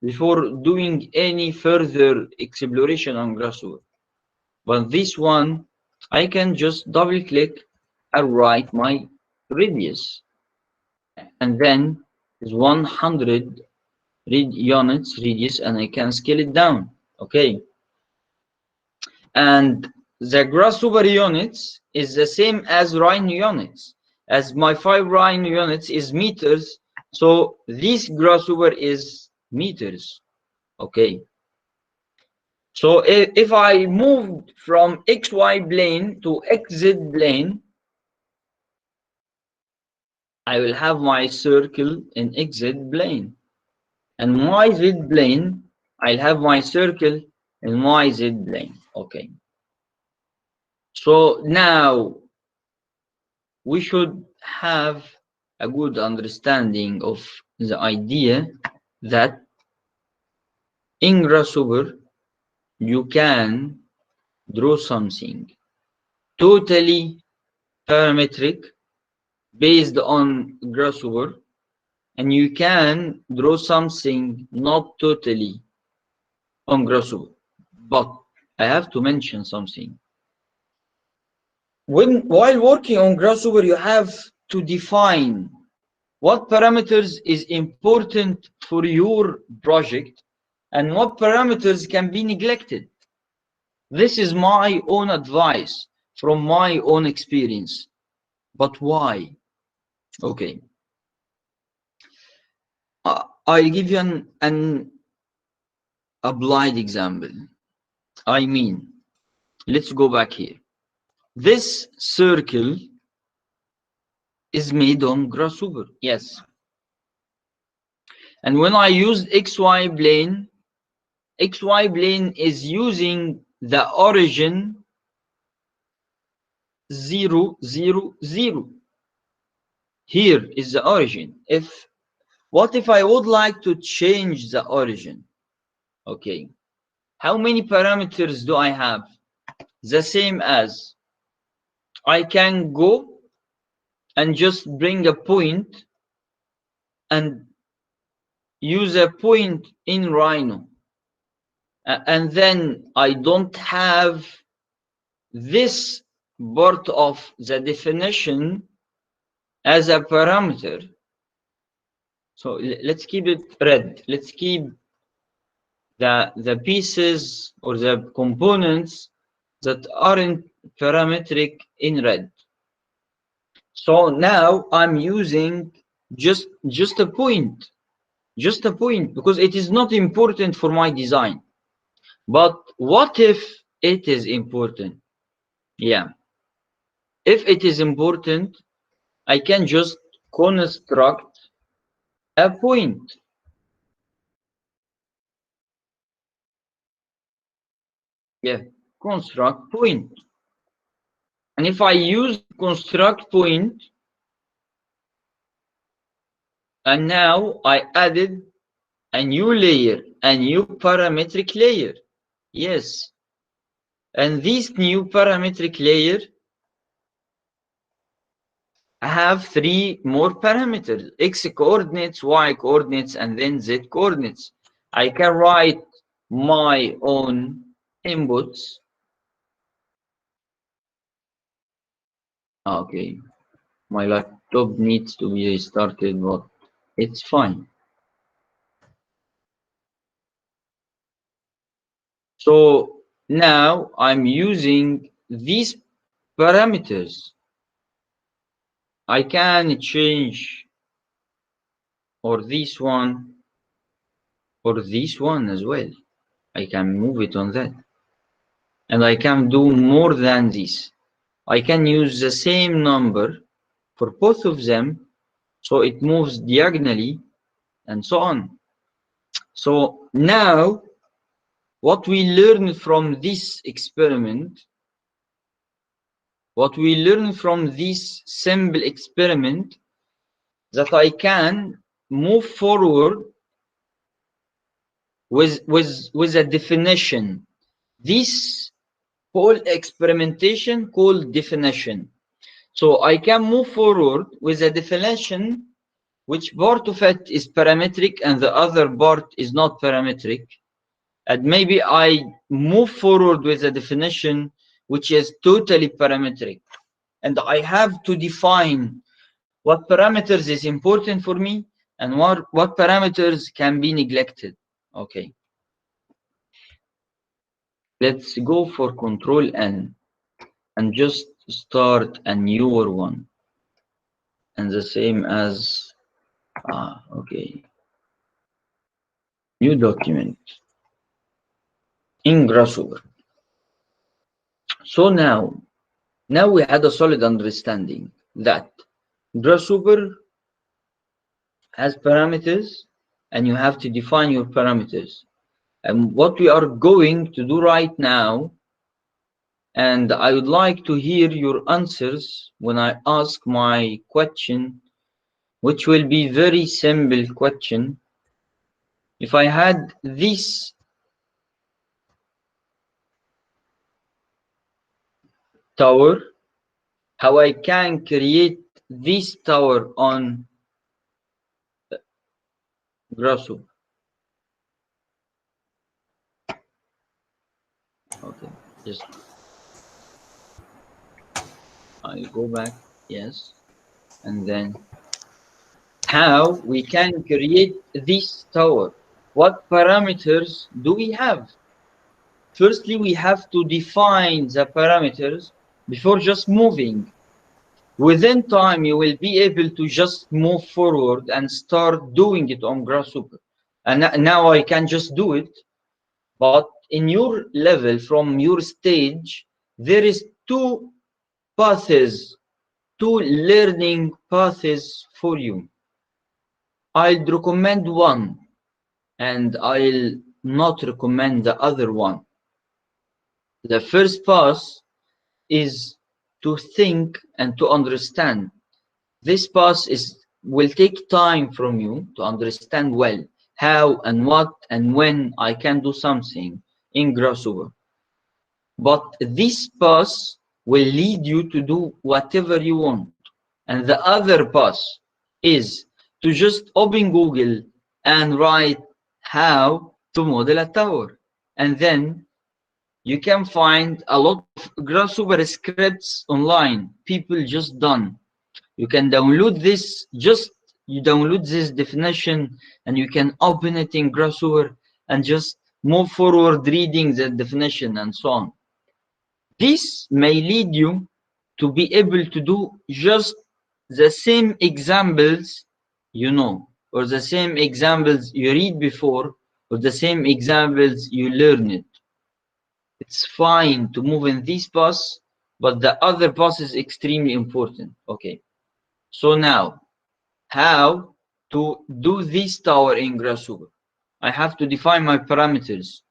before doing any further exploration on Grasshopper. But this one, I can just double click and write my radius. And then is 100 units radius, and I can scale it down. Okay. And the Grasshopper units is the same as Rhino units. As my 5 Rhino units is meters, so this Grasshopper is meters. Okay. So if I moved from XY plane to XZ plane, I will have my circle in XZ plane. And YZ plane, I'll have my circle in YZ plane. Okay. So now we should have a good understanding of the idea that in Grasshopper, you can draw something totally parametric based on Grasshopper, and you can draw something not totally on Grasshopper. But I have to mention something. While working on Grasshopper, you have to define what parameters is important for your project and what parameters can be neglected. This is my own advice from my own experience. But why? Okay. I'll give you an applied example. I mean, let's go back here. This circle is made on Grasshopper, yes. And when I use XY plane is using the origin 0, 0, 0. Here is the origin. What if I would like to change the origin? Okay. How many parameters do I have? The same as I can go and just bring a point and use a point in Rhino. And then I don't have this part of the definition as a parameter. So let's keep it red. Let's keep the pieces or the components that aren't parametric in red. So now I'm using just a point because it is not important for my design. But what if it is important? Yeah. If it is important, I can just construct a point. Yeah, construct point. And if I use construct point, and now I added a new layer, a new parametric layer. Yes. And this new parametric layer have 3 more parameters: X coordinates, Y coordinates, and then Z coordinates. I can write my own inputs. Okay, my laptop needs to be restarted, but it's fine. So now I'm using these parameters. I can change or this one or this one as well. I can move it on that. And I can do more than this. I can use the same number for both of them, so it moves diagonally and so on. So now what we learn from this experiment, what we learn from this simple experiment, that I can move forward with a definition. This whole experimentation called definition. So I can move forward with a definition which part of it is parametric and the other part is not parametric. And maybe I move forward with a definition which is totally parametric. And I have to define what parameters is important for me and what parameters can be neglected. Okay. Let's go for Control N and just start a newer one. And the same as, okay. New document in Grasshopper. So now we had a solid understanding that Grasshopper has parameters and you have to define your parameters. And what we are going to do right now, and I would like to hear your answers when I ask my question, which will be very simple question. If I had this tower, how I can create this tower on Grasshopper. Okay, just I'll go back, yes, and then how we can create this tower. What parameters do we have? Firstly, we have to define the parameters before just moving. within time you will be able to just move forward and start doing it on Grasshopper. And now I can just do it, but in your level, from your stage, there is two paths, two learning paths for you. I'd recommend one and I'll not recommend the other one. The first path is to think and to understand. This path will take time from you to understand well how and what and when I can do something in Grasshopper. But this path will lead you to do whatever you want. And the other path is to just open Google and write how to model a tower. And then you can find a lot of Grasshopper scripts online, people just done. You can download this, you download this definition and you can open it in Grasshopper and just move forward reading the definition and so on. This may lead you to be able to do just the same examples you know, or the same examples you read before, or the same examples you learned. It's fine to move in this path, but the other path is extremely important. Okay. So now, how to do this tower in Grasshopper? I have to define my parameters.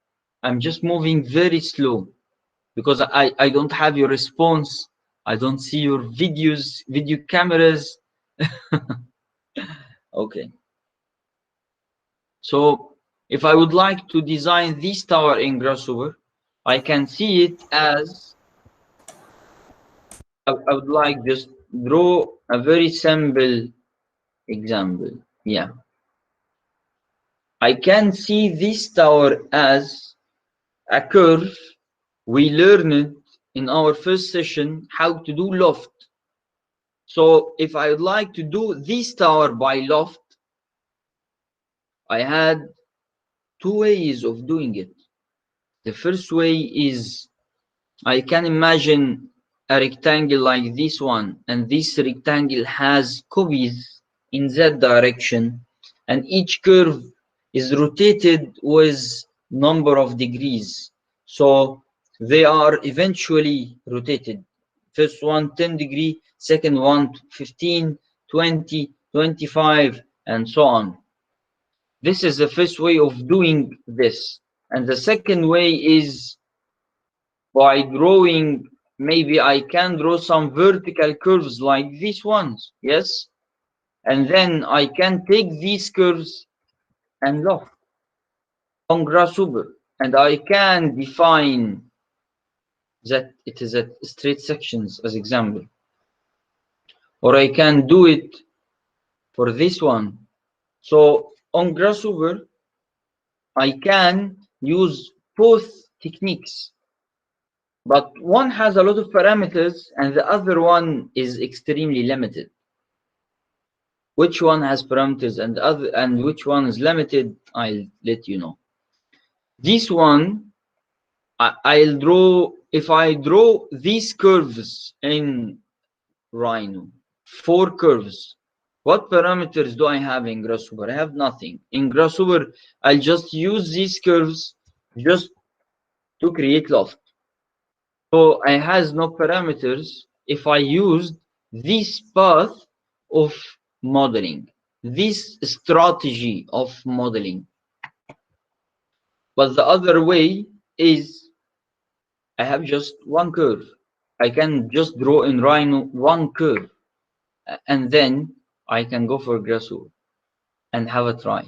I'm just moving very slow because I don't have your response. I don't see your videos, video cameras. Okay. So if I would like to design this tower in Grasshopper, I can see it as, I would like just draw a very simple example. Yeah. I can see this tower as a curve. We learned in our first session how to do loft. So if I would like to do this tower by loft, I had two ways of doing it. The first way is I can imagine a rectangle like this one, and this rectangle has copies in that direction, and each curve is rotated with number of degrees. So they are eventually rotated. First one 10 degree, second one 15, 20, 25, and so on. This is the first way of doing this. And the second way is by drawing, maybe I can draw some vertical curves like these ones, yes? And then I can take these curves and loft on Grasshopper, and I can define that it is at straight sections as example. Or I can do it for this one. So on Grasshopper, I can use both techniques. But one has a lot of parameters and the other one is extremely limited. Which one has parameters and which one is limited, I'll let you know. This one, I'll draw, if I draw these curves in Rhino, 4 curves, what parameters do I have in Grasshopper? I have nothing. In Grasshopper, I'll just use these curves just to create loft. So I has no parameters if I used this path of modeling, this strategy of modeling. But the other way is I have just one curve. I can just draw in Rhino one curve, and then I can go for Grasshopper and have a try.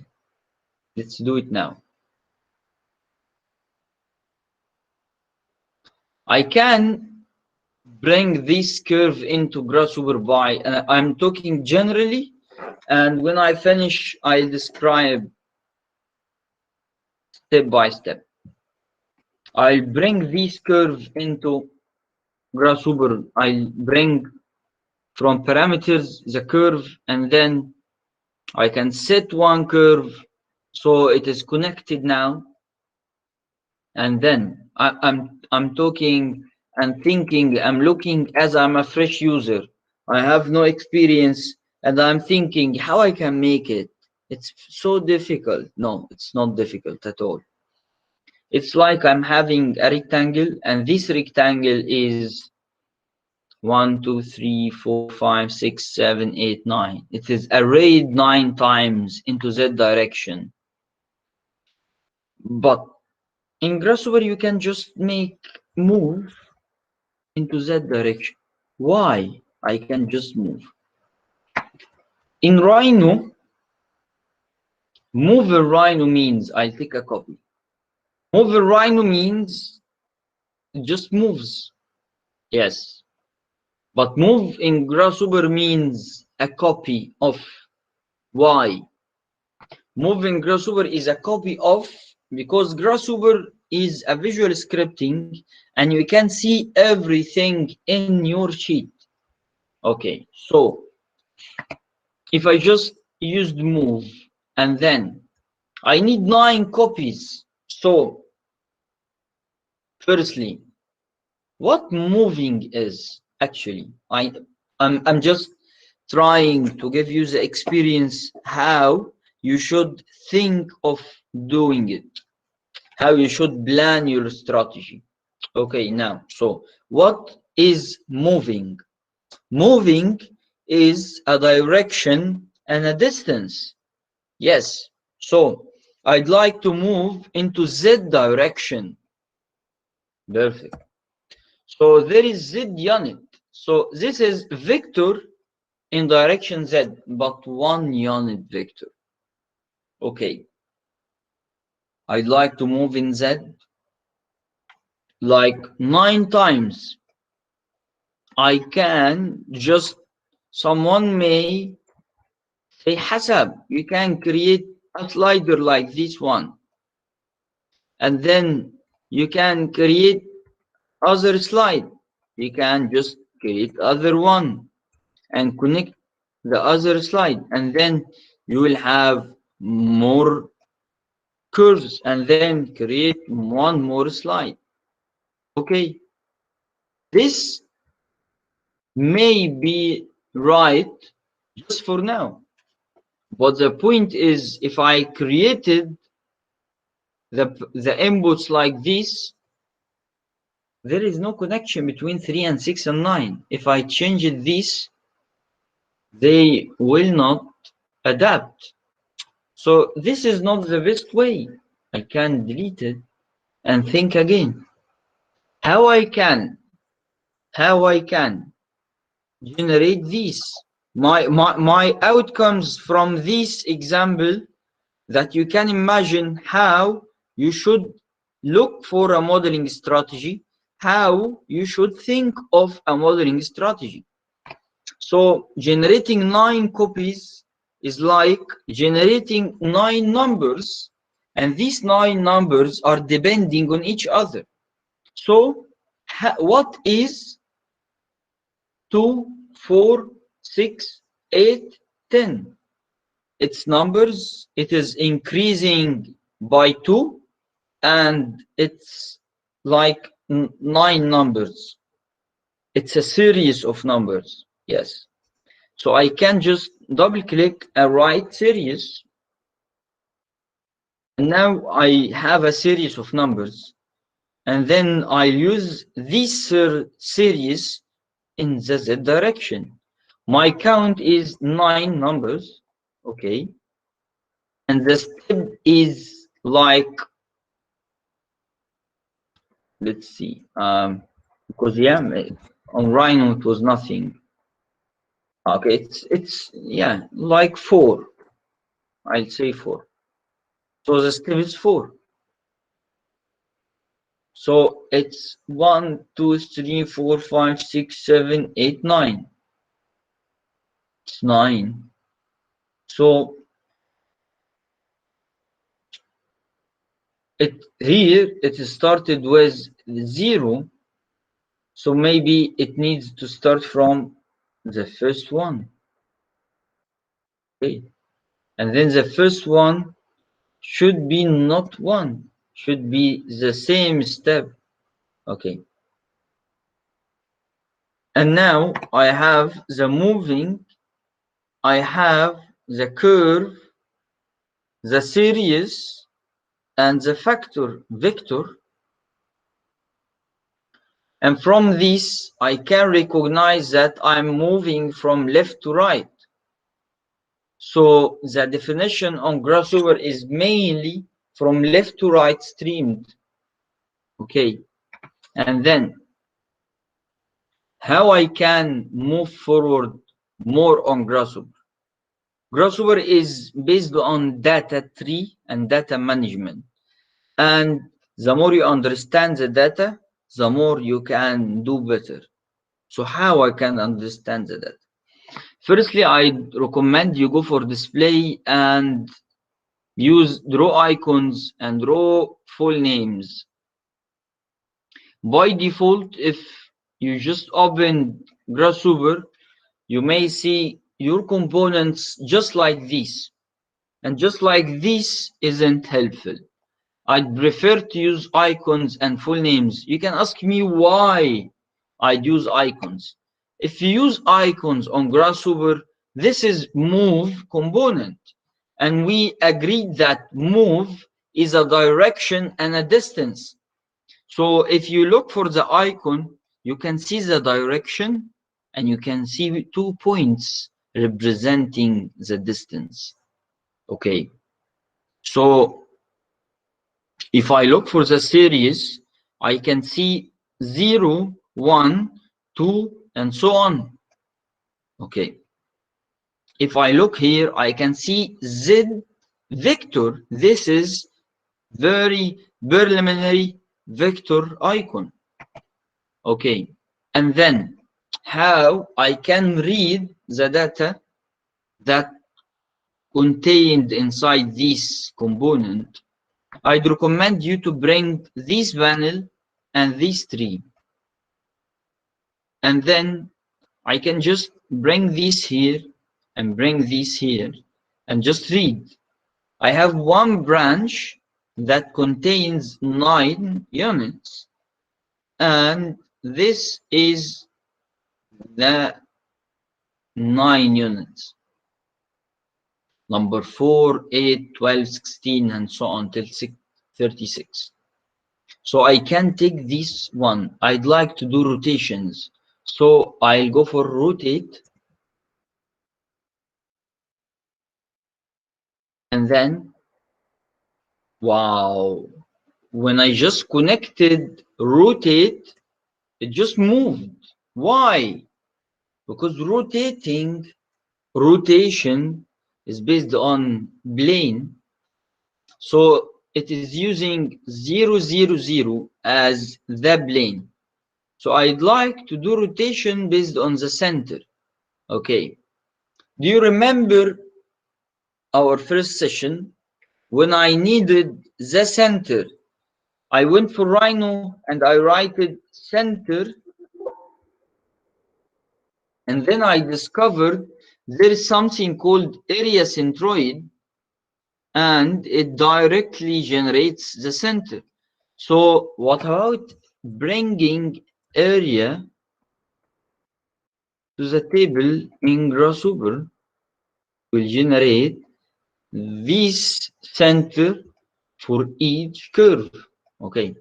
Let's do it now. I can bring this curve into Grasshopper by, I'm talking generally, and when I finish, I'll describe step by step. I'll bring this curve into Grasshopper. I'll bring from parameters the curve, and then I can set one curve so it is connected now. And then I'm talking and thinking, I'm looking as I'm a fresh user. I have no experience, and I'm thinking how I can make it. It's so difficult. No, it's not difficult at all. It's like I'm having a rectangle, and this rectangle is 1, 2, 3, 4, 5, 6, 7, 8, 9. It is arrayed 9 times into Z direction. But in Grasshopper, you can just move into Z direction. Why? I can just move. In Rhino, move a Rhino means I take a copy. Move a Rhino means it just moves. Yes. But move in Grasshopper means a copy of. Why? Move in Grasshopper is a copy of, because Grasshopper is a visual scripting and you can see everything in your sheet. Okay, so if I just used move and then I need 9 copies. So firstly, what moving is actually, I'm just trying to give you the experience how you should think of doing it, how you should plan your strategy. Okay, now, so what is moving? Moving is a direction and a distance. Yes, so I'd like to move into Z direction. Perfect. So there is Z unit. So this is vector in direction Z, but 1 unit vector. Okay. I'd like to move in Z like 9 times. I can just, someone may say, Hasab, you can create a slider like this one. And then you can create other slide. You can just create other one and connect the other slide. And then you will have more curves and then create one more slide. Okay. This may be right just for now. But the point is, if I created the inputs like this, there is no connection between 3 and 6 and 9. If I change this, they will not adapt. So this is not the best way. I can delete it and think again. How I can generate these. My outcomes from this example, that you can imagine how you should look for a modeling strategy, how you should think of a modeling strategy. So generating 9 copies is like generating 9 numbers, and these 9 numbers are depending on each other. So what is 2, 4, 6, 8, 10? Its numbers, it is increasing by 2, and it's like 9 numbers. It's a series of numbers. Yes. So I can just double click a write series. And now I have a series of numbers. And then I use this series in the Z direction. My count is 9 numbers. Okay. And the step is like, let's see, because yeah, on Rhino it was nothing. Okay, it's yeah, like 4. I'll say 4. So the step is 4. So it's 1, 2, 3, 4, 5, 6, 7, 8, 9. It's 9. So here it started with 0. So maybe it needs to start from the first one. Okay. And then the first one should be not 1, should be the same step. Okay. And now I have the moving, I have the curve, the series, and the vector. And from this, I can recognize that I'm moving from left to right. So the definition on Grasshopper is mainly from left to right streamed. Okay. And then how I can move forward more on Grasshopper. Grasshopper is based on data tree and data management. And the more you understand the data, the more you can do better. So how I can understand the data? Firstly, I recommend you go for display and use draw icons and draw full names. By default, if you just open Grasshopper, you may see your components just like this. And just like this isn't helpful. I'd prefer to use icons and full names. You can ask me why I'd use icons. If you use icons on Grasshopper, this is move component. And we agreed that move is a direction and a distance. So if you look for the icon, you can see the direction and you can see 2 points representing the distance. Okay. So if I look for the series, I can see 0, 1, 2, and so on. Okay. If I look here, I can see Z vector. This is very preliminary vector icon. Okay. And then how I can read the data that contained inside this component. I'd recommend you to bring this panel and this tree. And then I can just bring this here and bring this here and just read. I have one branch that contains 9 units. And this is the 9 units. Number 4, 8, 12, 16, and so on till 36. So I can take this one. I'd like to do rotations. So I'll go for rotate. And then, wow. When I just connected rotate, it just moved. Why? Because rotation is based on plane. So it is using 0, 0, 0 as the plane. So I'd like to do rotation based on the center. Okay. Do you remember our first session when I needed the center? I went for Rhino and I wrote center. And then I discovered there is something called area centroid and it directly generates the center. So what about bringing area to the table in Grasshopper? Will generate this center for each curve. Okay.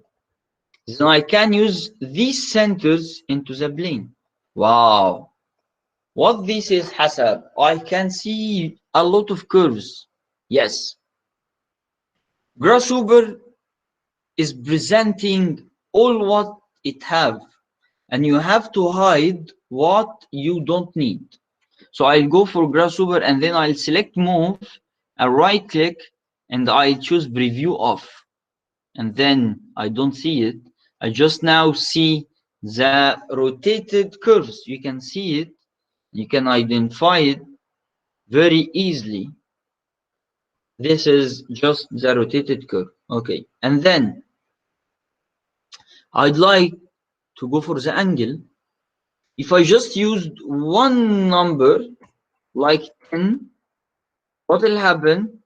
So I can use these centers into the plane. Wow. What this is, Hasab, I can see a lot of curves. Yes. Grasshopper is presenting all what it have, and you have to hide what you don't need. So I'll go for Grasshopper and then I'll select move, I right click, and I choose preview off. And then I don't see it. I just now see the rotated curves. You can see it. You can identify it very easily. This is just the rotated curve. Okay. And then I'd like to go for the angle. If I just used one number like 10, what will happen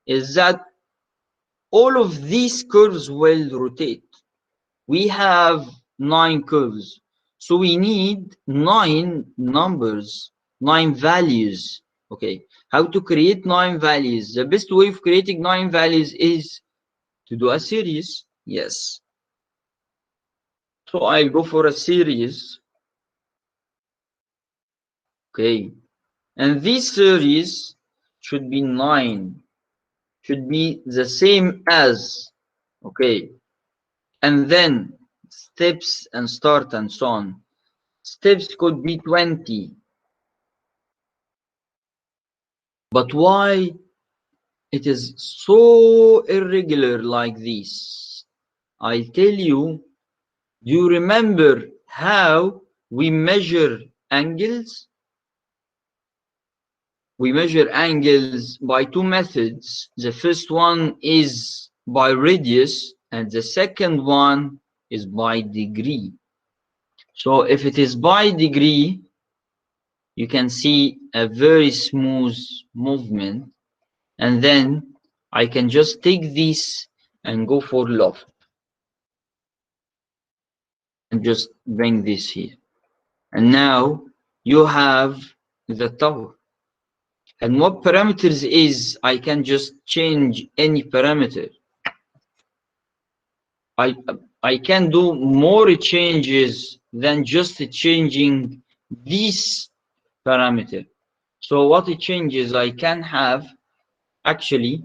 is that all of these curves will rotate. We have 9 curves. So we need 9 numbers, 9 values. Okay, how to create 9 values? The best way of creating 9 values is to do a series. Yes. So I'll go for a series. Okay, and this series should be 9, should be the same as, okay, and then steps and start and so on. Steps could be 20. But why it is so irregular like this? I'll tell you. Do you remember how we measure angles? We measure angles by 2 methods. The first one is by radius and the second one is by degree. So if it is by degree, you can see a very smooth movement, and then I can just take this and go for loft and just bring this here. And now you have the tower. And what parameters is, I can just change any parameter. I can do more changes than just changing this parameter. So what it changes, I can have, actually,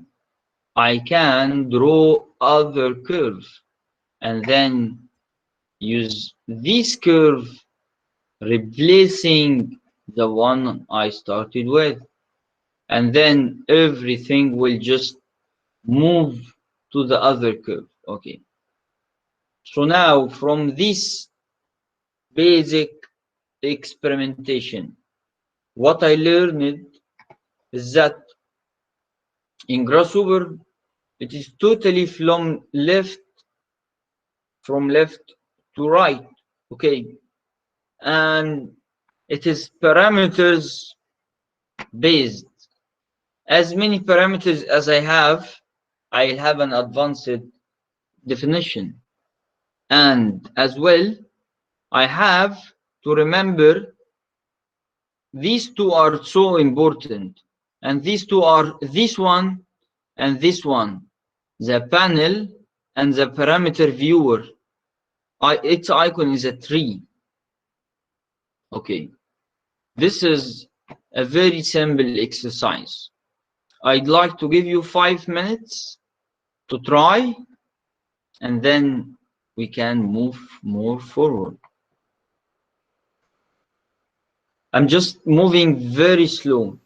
I can draw other curves and then use this curve replacing the one I started with. And then everything will just move to the other curve. Okay. So now from this basic experimentation, what I learned is that in Grasshopper, it is totally from left to right. Okay. And it is parameters based. As many parameters as I have, I'll have an advanced definition. And as well, I have to remember these two are so important. And these two are this one and this one. The panel and the parameter viewer. Its icon is a tree. Okay. This is a very simple exercise. I'd like to give you 5 minutes to try, and then we can move more forward. I'm just moving very slow.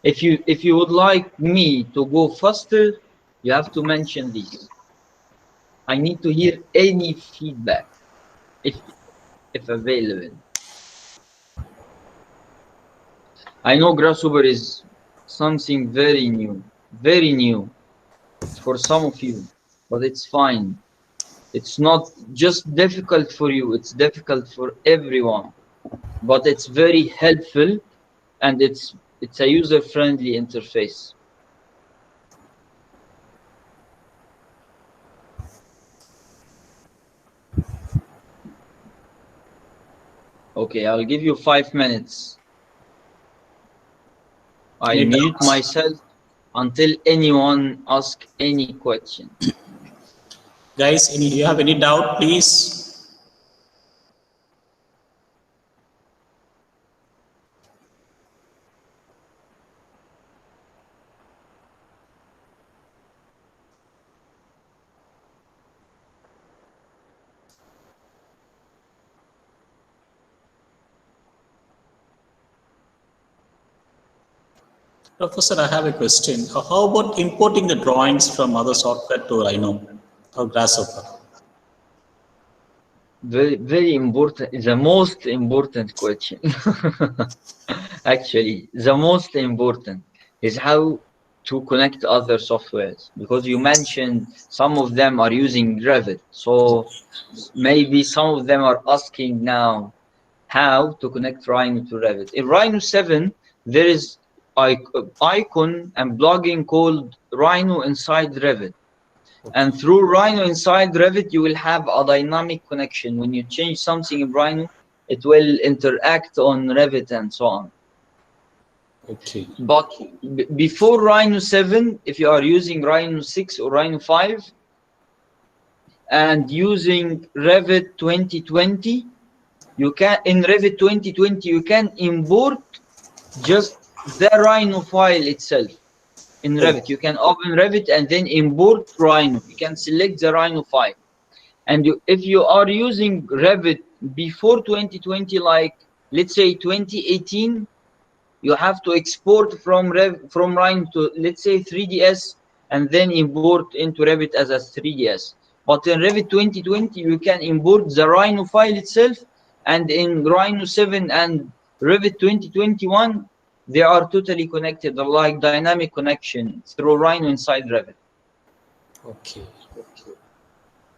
If you would like me to go faster, you have to mention this. I need to hear any feedback, if available. I know Grasshopper is something very new for some of you, but it's fine. It's not just difficult for you, it's difficult for everyone. But it's very helpful, and it's a user-friendly interface. Okay, I'll give you 5 minutes. I mute myself until anyone asks any question. Guys, do you have any doubt, please? Professor, I have a question. How about importing the drawings from other software to Rhino or Grasshopper? Very, very important. The most important question. Actually, the most important is how to connect other softwares, because you mentioned some of them are using Revit. So maybe some of them are asking now how to connect Rhino to Revit. In Rhino 7, there is icon and blogging called Rhino inside Revit. And through Rhino inside Revit, you will have a dynamic connection. When you change something in Rhino, it will interact on Revit and so on. Okay. But before Rhino 7, if you are using Rhino 6 or Rhino 5 and using Revit 2020, you can, in Revit 2020, you can import just the Rhino file itself. In Revit, you can open Revit and then import Rhino. You can select the Rhino file. And if you are using Revit before 2020, like let's say 2018, you have to export from Rhino to, let's say, 3ds and then import into Revit as a 3ds. But in Revit 2020, you can import the Rhino file itself, and in Rhino 7 and Revit 2021, they are totally connected, like dynamic connection through Rhino inside Revit. Okay.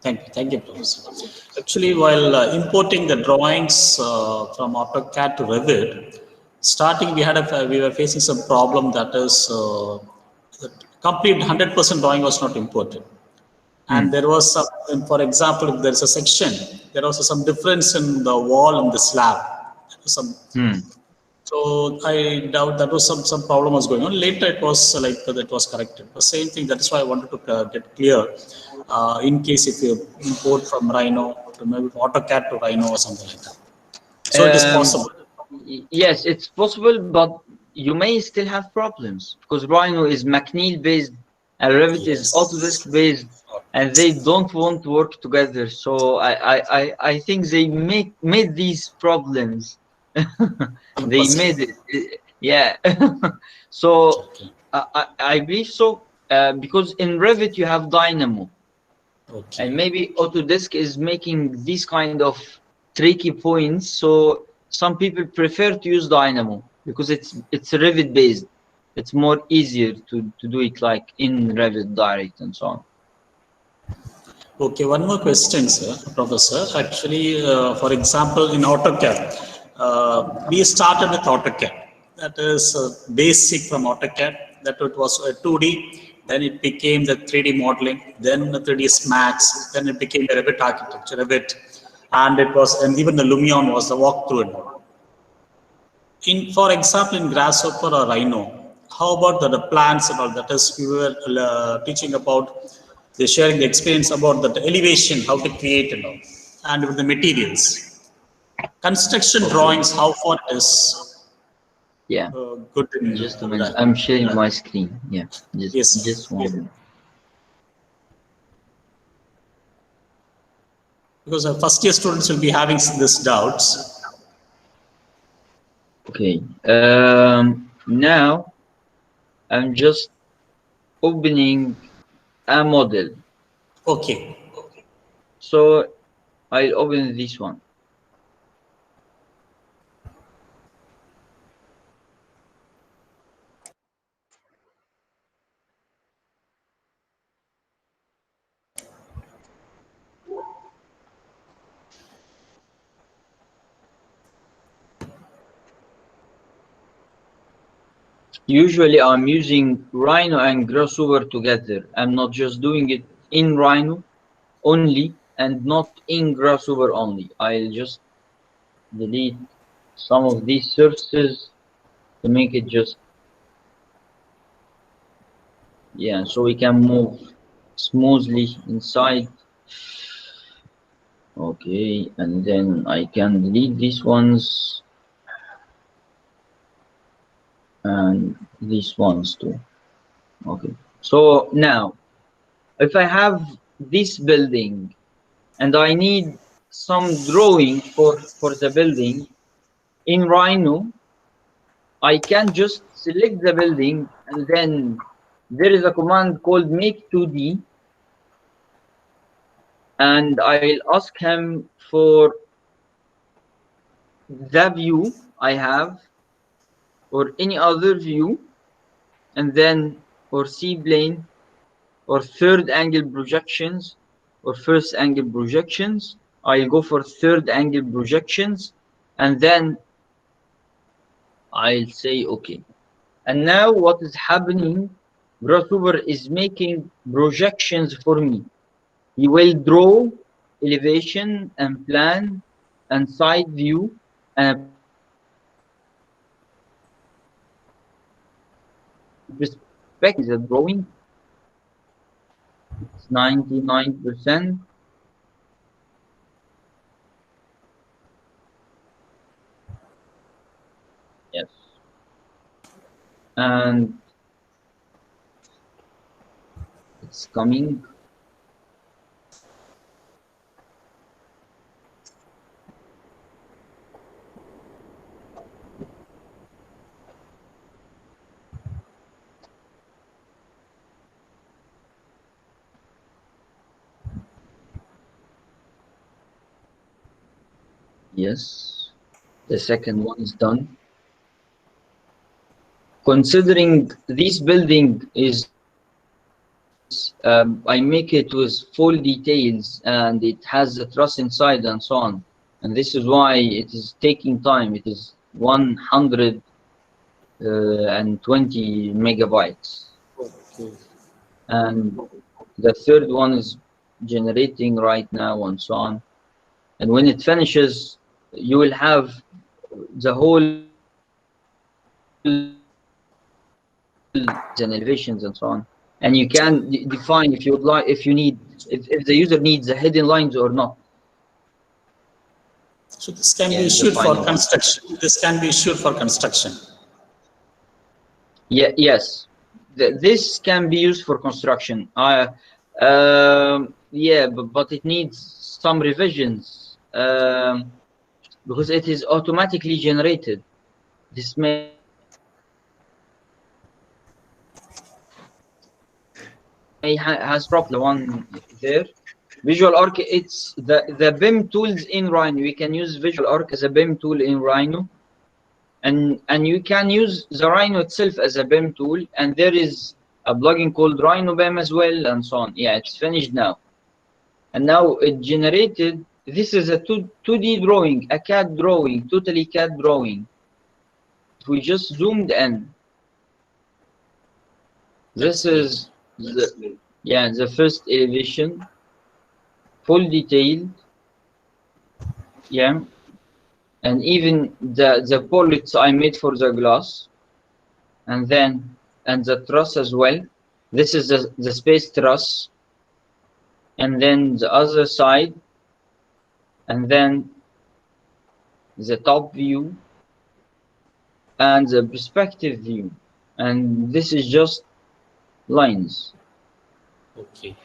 Thank you, Professor. Actually, while importing the drawings from AutoCAD to Revit, starting we were facing some problem, that is the complete 100% drawing was not imported. And there was some, for example, if there's a section, there was some difference in the wall and the slab. Some, so I doubt that was some problem was going on. Later it was like that was corrected. The same thing. That is why I wanted to get clear. In case if you import from Rhino to maybe AutoCAD to Rhino or something like that. So it is possible. Yes, it's possible, but you may still have problems because Rhino is McNeil based and Revit is Autodesk based, and they don't want to work together. So I think they made these problems. They made it, yeah. So I believe so, because in Revit you have Dynamo, and maybe Autodesk is making these kind of tricky points. So some people prefer to use Dynamo because it's Revit based. It's more easier to do it like in Revit direct and so on. Okay, one more question, sir, Professor. Actually, for example, in AutoCAD, we started with AutoCAD. That is basic from AutoCAD. That it was 2D. Then it became the 3D modeling. Then the 3ds Max. Then it became the Revit architecture, Revit, and it was, and even the Lumion was the walkthrough. In, for example, in Grasshopper or Rhino, how about the plans and all? That is, we were teaching about. They're sharing the experience about the elevation, how to create and all, and with the materials. Construction drawings, how far it is. Yeah. Good. Just a minute. I'm sharing my screen. Yeah. Just one. Because first year students will be having this doubts. Okay. Now I'm just opening a model. Okay. So I'll open this one. Usually I'm using Rhino and Grasshopper together. I'm not just doing it in Rhino only and not in Grasshopper only. I'll just delete some of these surfaces to make it just, yeah, so we can move smoothly inside. Okay, and then I can delete these ones and these ones too. Okay, so now if I have this building and I need some drawing for the building in Rhino, I can just select the building and then there is a command called make 2D, and I'll ask him for the view I have or any other view, and then for C-plane or third angle projections or first angle projections, I'll go for third angle projections, and then I'll say okay. And now what is happening Grasshopper is making projections for me. He will draw elevation and plan and side view and perspective. The drawing, it's 99%. Yes. And it's coming. Yes. The second one is done. Considering this building is, I make it with full details and it has the truss inside and so on. And this is why it is taking time. It is 120 megabytes. Okay. And the third one is generating right now and so on. And when it finishes, you will have the whole and elevations and so on, and you can define if you would like, if you need, if the user needs the hidden lines or not. So this can be And the issued for final one. construction. This can be issued for construction. Yeah, yes, this can be used for construction. Yeah, but it needs some revisions because it is automatically generated. This may has probably one there. Visual Arc, it's the BIM tools in Rhino. We can use Visual Arc as a BIM tool in Rhino, and you can use the Rhino itself as a BIM tool. And there is a plugin called Rhino BIM as well, and so on. Yeah, it's finished now, and now it generated. This is a 2D drawing, a CAD drawing, totally CAD drawing. We just zoomed in. This is the first elevation, full detailed. Yeah, and even the bullets I made for the glass, and the truss as well. This is the space truss, and then the other side, and then the top view and the perspective view, and this is just lines. Okay.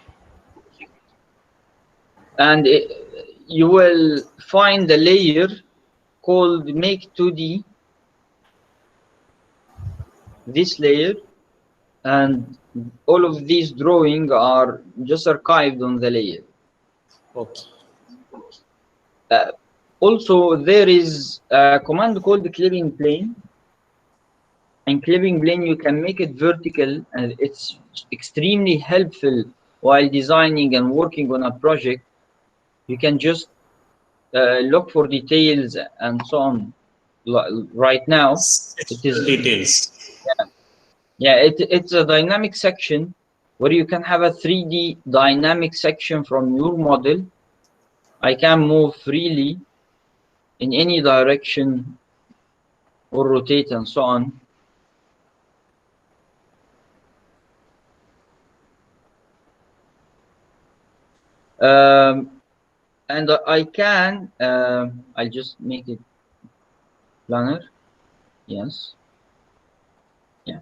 And you will find a layer called Make 2D, this layer, and all of these drawings are just archived on the layer. Okay. Also, there is a command called clipping plane. And clipping plane, you can make it vertical, and it's extremely helpful while designing and working on a project. You can just look for details and so on. Right now, it is details. Yeah, it's a dynamic section where you can have a 3D dynamic section from your model. I can move freely in any direction or rotate and so on. And I can, I'll just make it planar. Yes. Yeah.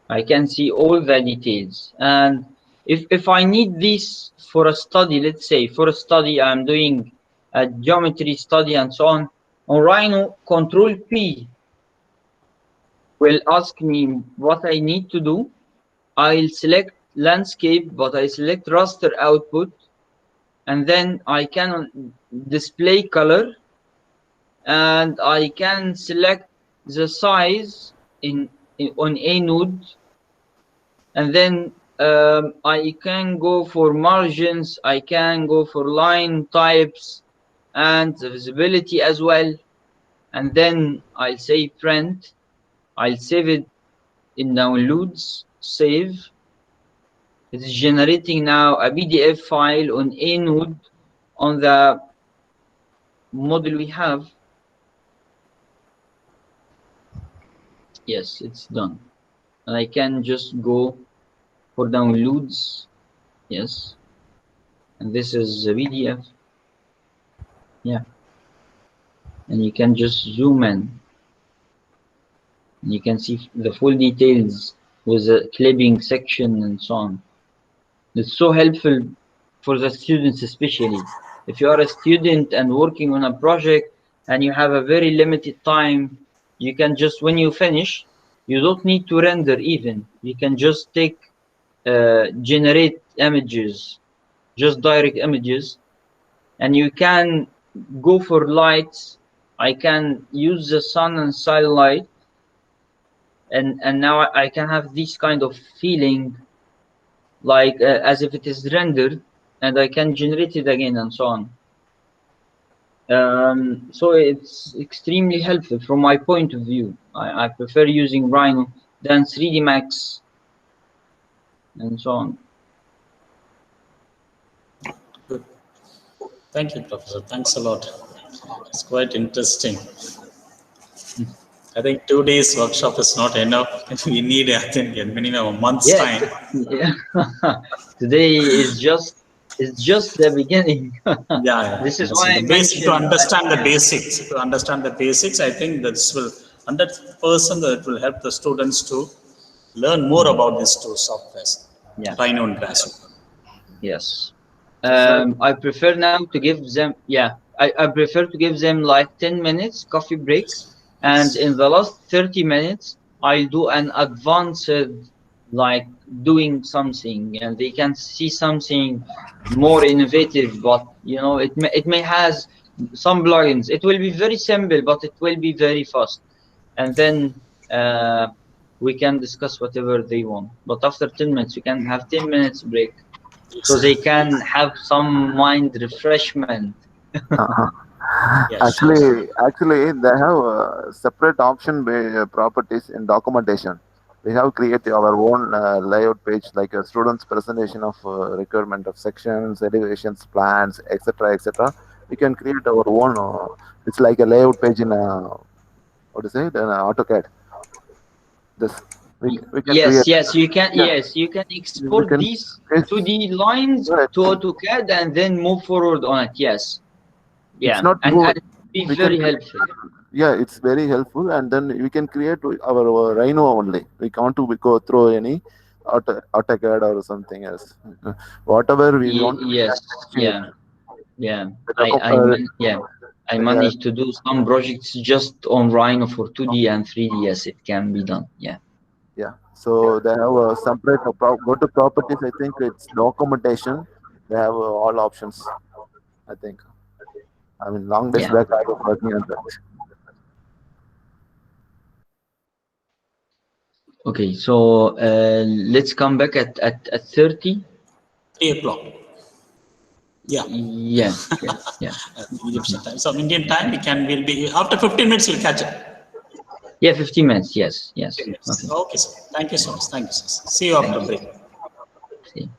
I can see all the details. And if I need this for a study, let's say for a study, I'm doing a geometry study and so on Rhino, Control P will ask me what I need to do. I'll select landscape, but I select raster output, and then I can display color, and I can select the size on a node, and then I can go for margins, I can go for line types and the visibility as well, and then I'll say print. I'll save it in downloads, save. It is generating now a PDF file on a node on the model we have. Yes, it's done. And I can just go for downloads. Yes. And this is a PDF. Yeah. And you can just zoom in. You can see the full details with the clipping section and so on. It's so helpful for the students, especially if you are a student and working on a project and you have a very limited time. You can just, when you finish, you don't need to render even. You can just take generate images, just direct images, and you can go for lights. I can use the sun and sunlight, and now I can have this kind of feeling like as if it is rendered, and I can generate it again and so on. So it's extremely helpful from my point of view. I prefer using Rhino than 3D Max and so on. Good. Thank you, Professor. Thanks a lot. It's quite interesting. I think 2 days workshop is not enough. We need, I think, a minimum a month's Yeah, time. yeah. Today is just the beginning. Yeah, This is so why I the basic to mentioned. understand the basics. To understand the basics, I think this will 100% that will help the students to learn more about these two softwares, Yeah. Rhino and Grasshopper. Yes. Sir, I prefer now to give them. Yeah, I prefer to give them like 10 minutes coffee break, and in the last 30 minutes, I do an advanced like doing something, and they can see something more innovative. But you know, it may has some plugins. It will be very simple, but it will be very fast, and then we can discuss whatever they want. But after 10 minutes, we can have 10 minutes break so they can have some mind refreshment. uh-huh. Yeah, sure. Actually, they have separate option properties in documentation. We have created our own layout page, like a student's presentation of requirement of sections, elevations, plans, etc., etc. We can create our own. It's like a layout page in what is it? AutoCAD. This we can Yes, create. yes, you can. Yeah, Yes, you can we export can. these It's, 2D lines right. to AutoCAD and then move forward on it. Yes, It's yeah, not and more. be We can very helpful. yeah, it's very helpful, and then we can create our Rhino only. We can't to go through any AutoCAD or something else. Whatever we want to Yes, create. yeah, yeah. The Yeah, I yeah, managed to do some projects just on Rhino for 2D and 3D. Yes, it can be done. Yeah, yeah. So they have a separate go to properties. I think it's documentation. They have all options. I think. I mean, long days yeah. back I was working on that. Okay, so let's come back at 30. 3 o'clock. Yeah. Yeah, yeah, yeah. Egyptian time. So Indian time, we'll be after 15 minutes. We'll catch up. Yeah, 15 minutes. Yes, yes. 15 minutes. Okay. Okay, sir. Thank you so much. Thank you, sir. See you after Thank you. break. See.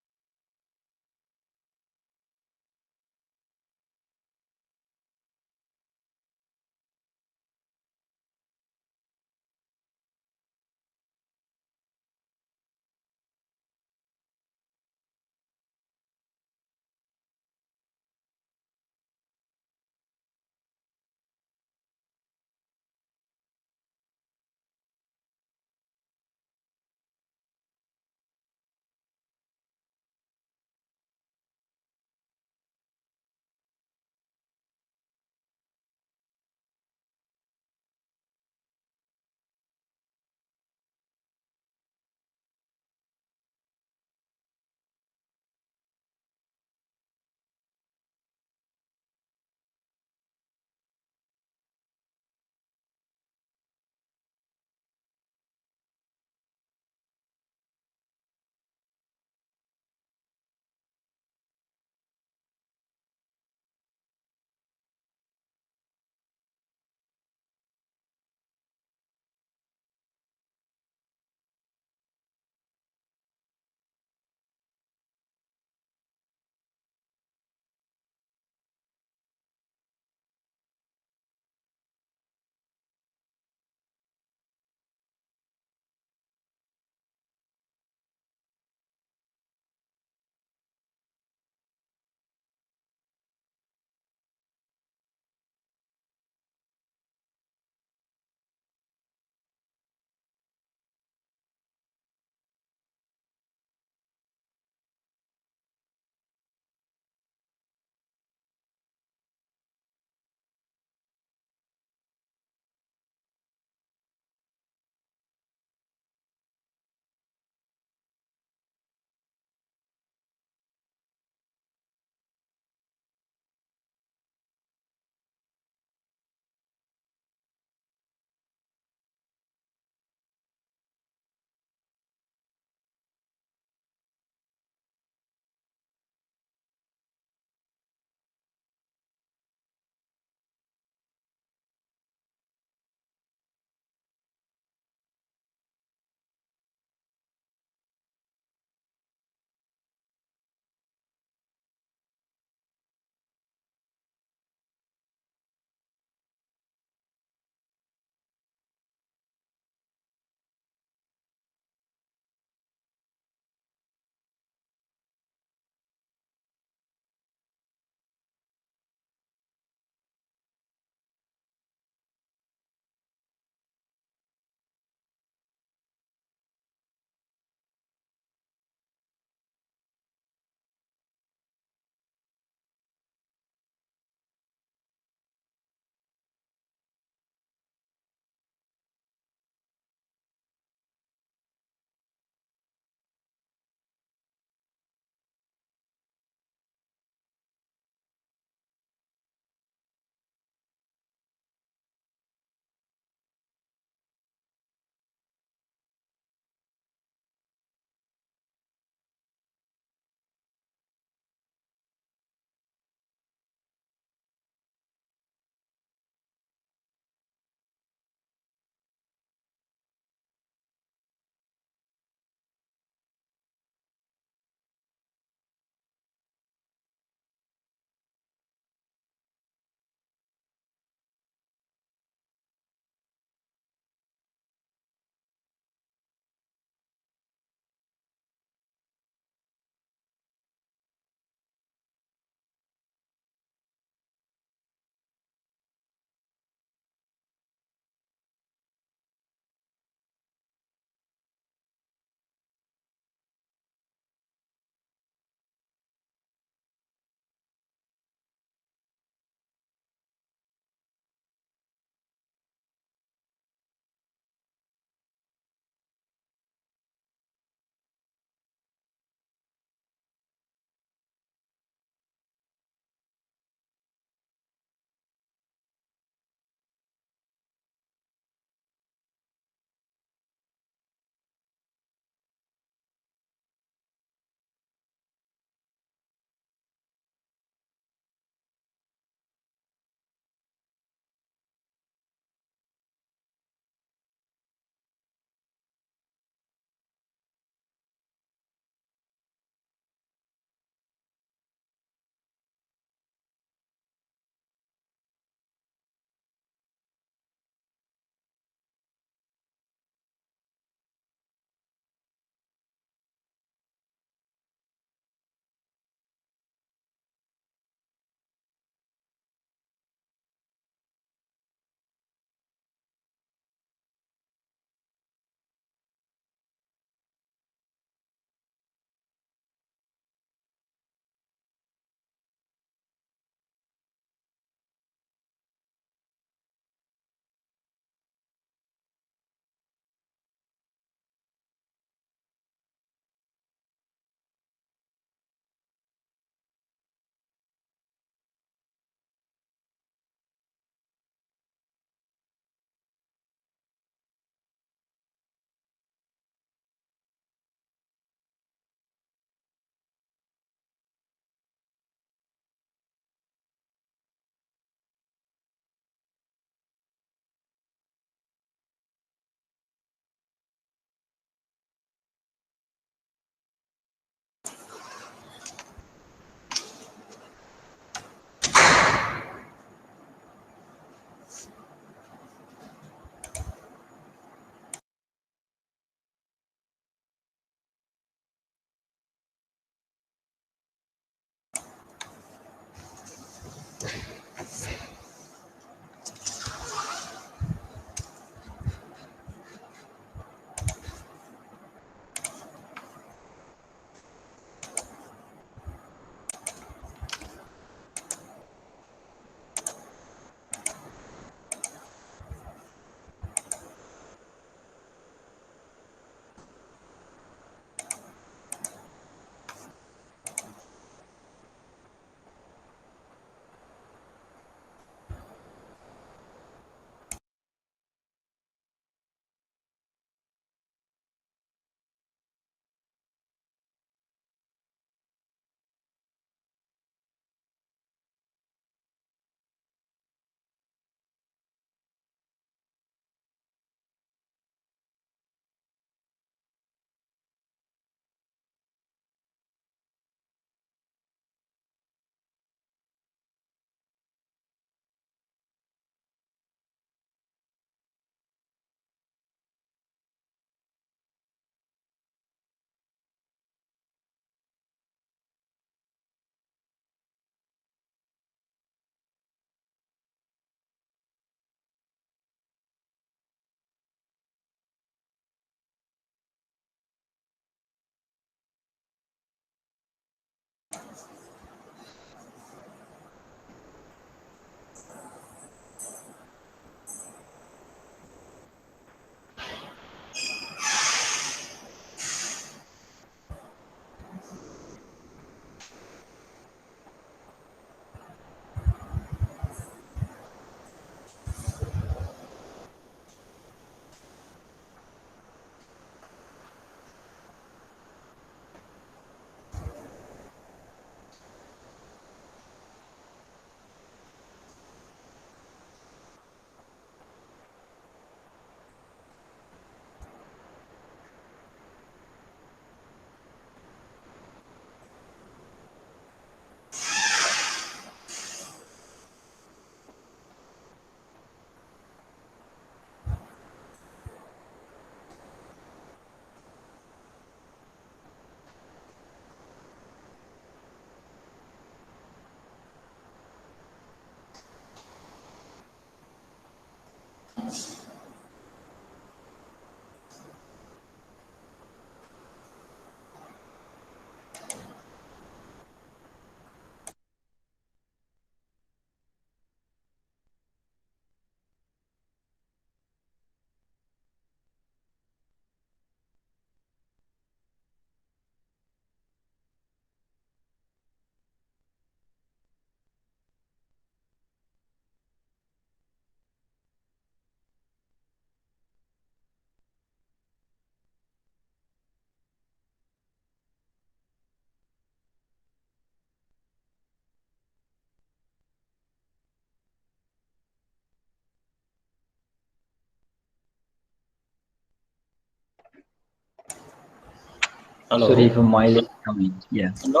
Hello. Sorry for my late comment. Yeah. No.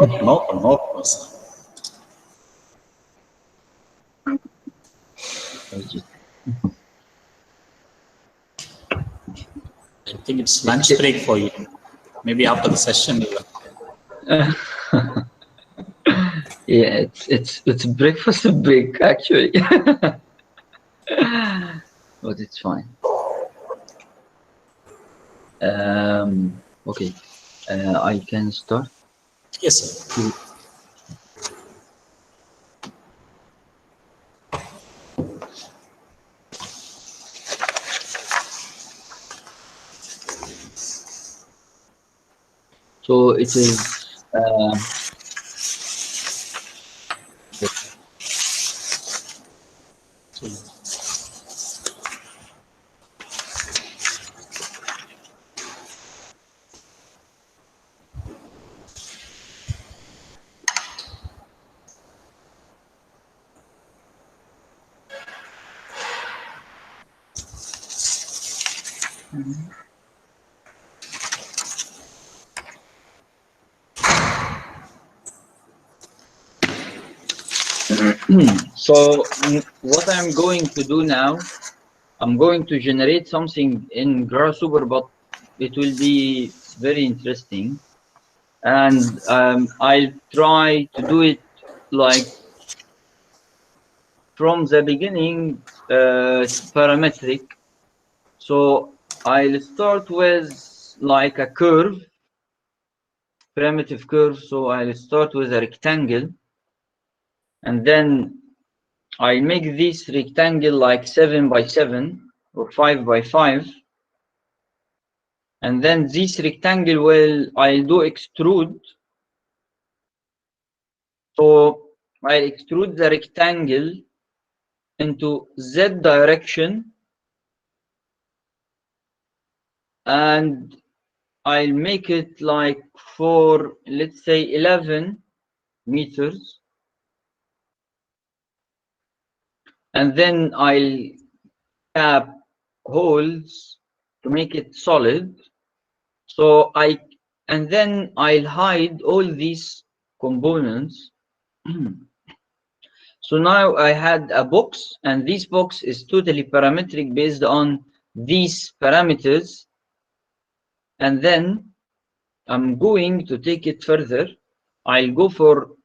I think it's lunch break for you. Maybe after the session. Yeah, it's breakfast break actually, but it's fine. Okay, I can start. Yes, sir. So it is. So what I'm going to do now, I'm going to generate something in Grasshopper, but it will be very interesting, and I'll try to do it like from the beginning, parametric. So I'll start with like a curve, primitive curve. So I'll start with a rectangle, and then I make this rectangle like 7 by 7 or 5 by 5. And then this rectangle I'll do extrude. So I extrude the rectangle into Z direction, and I'll make it like for, let's say, 11 meters. And then I'll cap holes to make it solid. So and then I'll hide all these components. So now I had a box, and this box is totally parametric based on these parameters. And then I'm going to take it further. I'll go for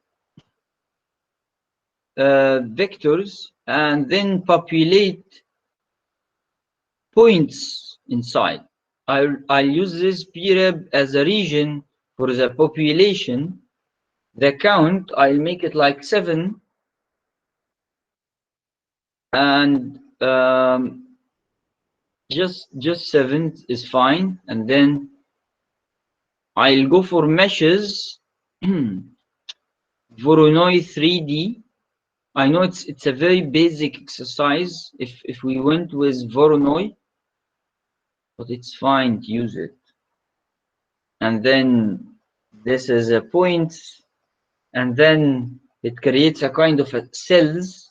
vectors and then populate points inside. I'll use this prep as a region for the population. The count, I'll make it like 7, and just 7 is fine. And then I'll go for meshes. Voronoi 3D. I know it's a very basic exercise if we went with Voronoi, but it's fine to use it. And then this is a point, and then it creates a kind of a cells,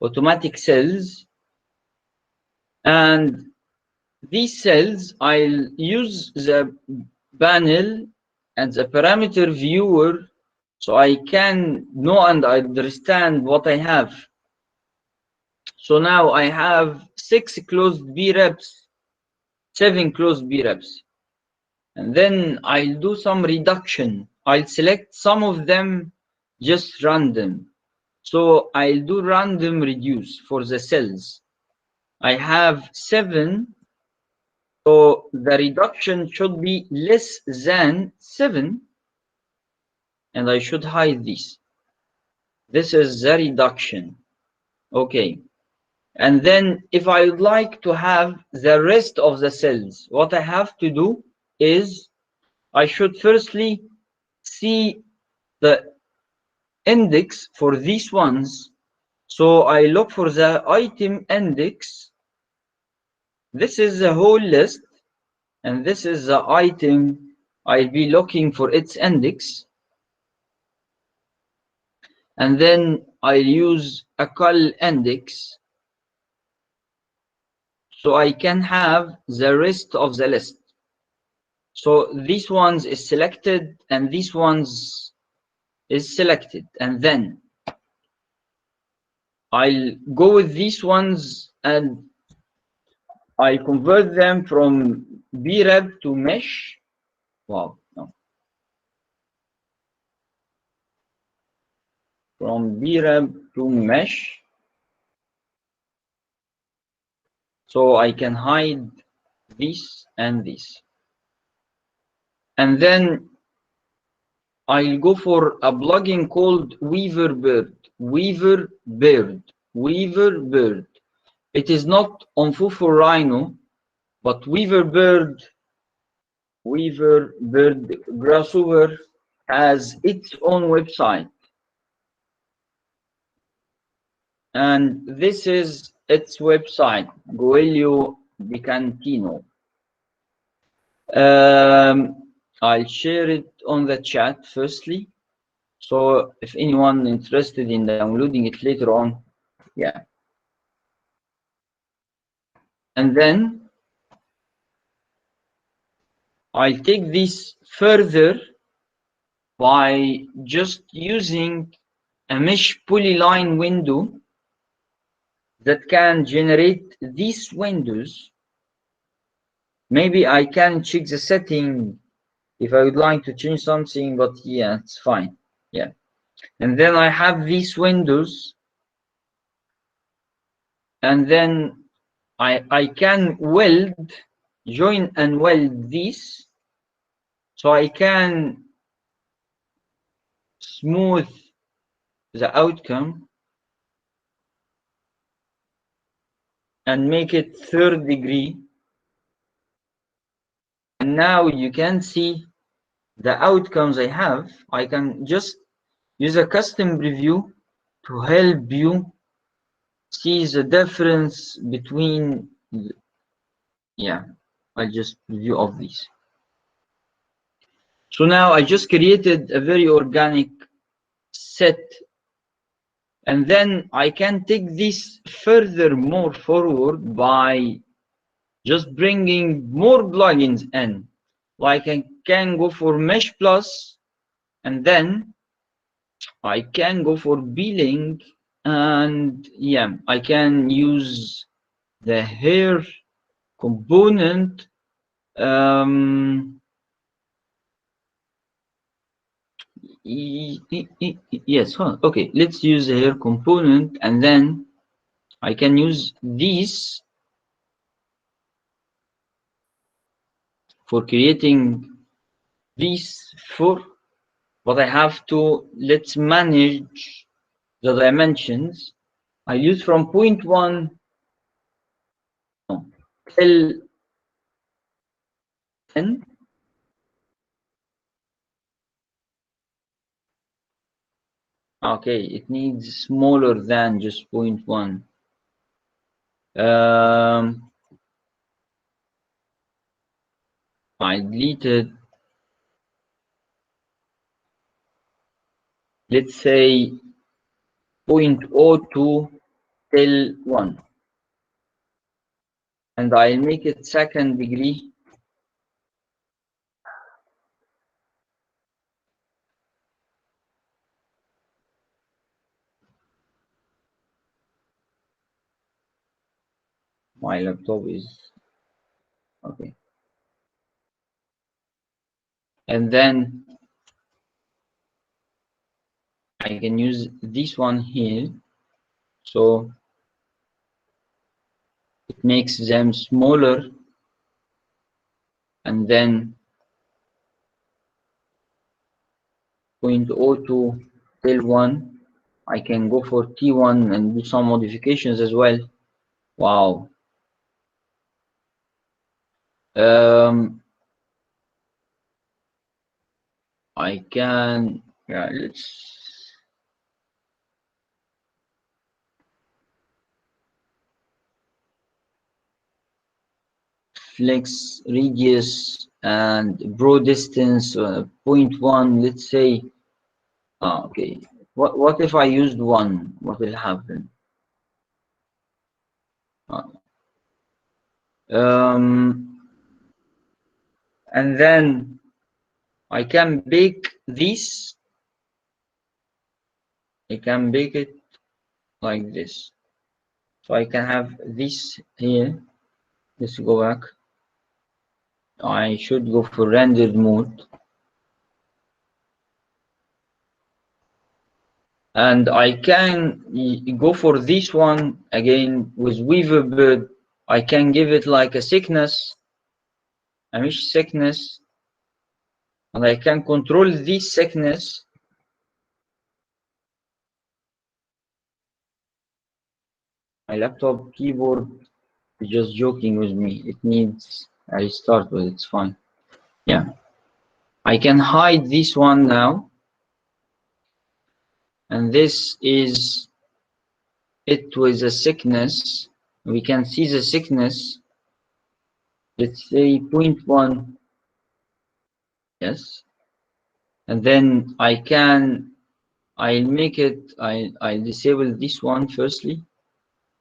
automatic cells. And these cells, I'll use the panel and the parameter viewer so I can know and understand what I have. So now I have 6 closed B reps, 7 closed B reps. And then I'll do some reduction. I'll select some of them just random. So I'll do random reduce for the cells. I have 7. So the reduction should be less than 7. And I should hide this. This is the reduction. Okay. And then if I would like to have the rest of the cells, what I have to do is I should firstly see the index for these ones. So I look for the item index. This is the whole list, and this is the item I'll be looking for its index. And then I'll use a call index so I can have the rest of the list. So this one's is selected and this one's is selected, and then I'll go with these ones and I convert them from BREP to mesh. Wow, no. From BREP to mesh. So I can hide this and this. And then I'll go for a plugin called Weaver Bird. Weaver Bird. Weaver Bird. It is not on Fufu Rhino, but Weaver Bird Grasshopper has its own website. And this is its website, Goelio di Cantino. I'll share it on the chat firstly. So if anyone interested in downloading it later on, yeah. And then I'll take this further by just using a mesh polyline window that can generate these windows. Maybe I can check the setting if I would like to change something, but yeah, it's fine. Yeah. And then I have these windows, and then I can weld, join and weld these, so I can smooth the outcome and make it 3rd degree. And now you can see the outcomes I have. I can just use a custom preview to help you see the difference between, yeah, I'll just preview of these. So now I just created a very organic set, and then I can take this furthermore forward by just bringing more plugins in. Like I can go for Mesh Plus, and then I can go for Beeling, and yeah, I can use the hair component. Yes, okay, let's use the hair component, and then I can use these for creating these four, but I have to, let's manage the dimensions. I use from 0.1 till 10. Okay, it needs smaller than just 0.1. I deleted, let's say 0.02 till 1. And I'll make it 2nd degree. My laptop is okay. And then I can use this one here. So it makes them smaller. And then 0.02 till 1. I can go for T1 and do some modifications as well. Wow. I can, yeah, let's, flex radius and broad distance 0.1, let's say. Okay, what if I used 1? What will happen? and then I can bake this. I can bake it like this. So I can have this here. Let's go back. I should go for rendered mode. And I can go for this one again with Weaver Bird. I can give it like a thickness, a mesh thickness, and I can control this thickness. My laptop keyboard is just joking with me. It needs a restart, but it's fine. Yeah. I can hide this one now. And this is it with a thickness. We can see the thickness. Let's say 0.1. Yes. And then I'll make it, I'll disable this one firstly.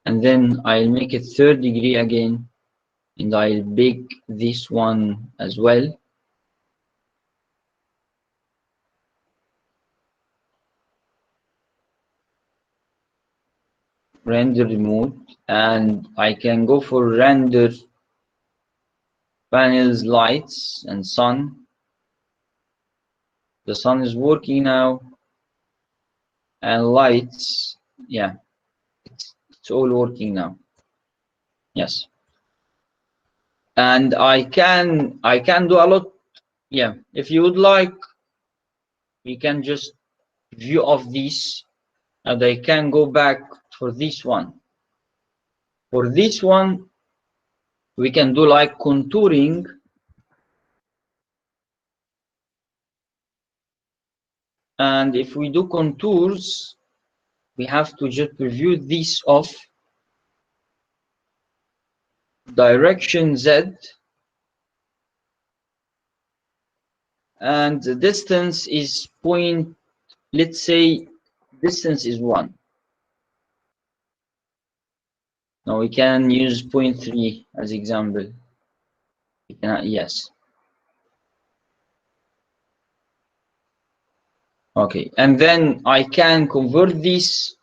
And then I'll make it 3rd degree again. And I'll bake this one as well. Render mode, and I can go for render panels, lights, and sun. The sun is working now, and lights, yeah, it's all working now. Yes, and I can do a lot. Yeah, if you would like, we can just view of this, and I can go back for this one. For this one, we can do like contouring. And if we do contours, we have to just preview this of direction Z, and the distance is let's say distance is 1. Now we can use 0.3 as example. Yes. Okay, and then I can convert this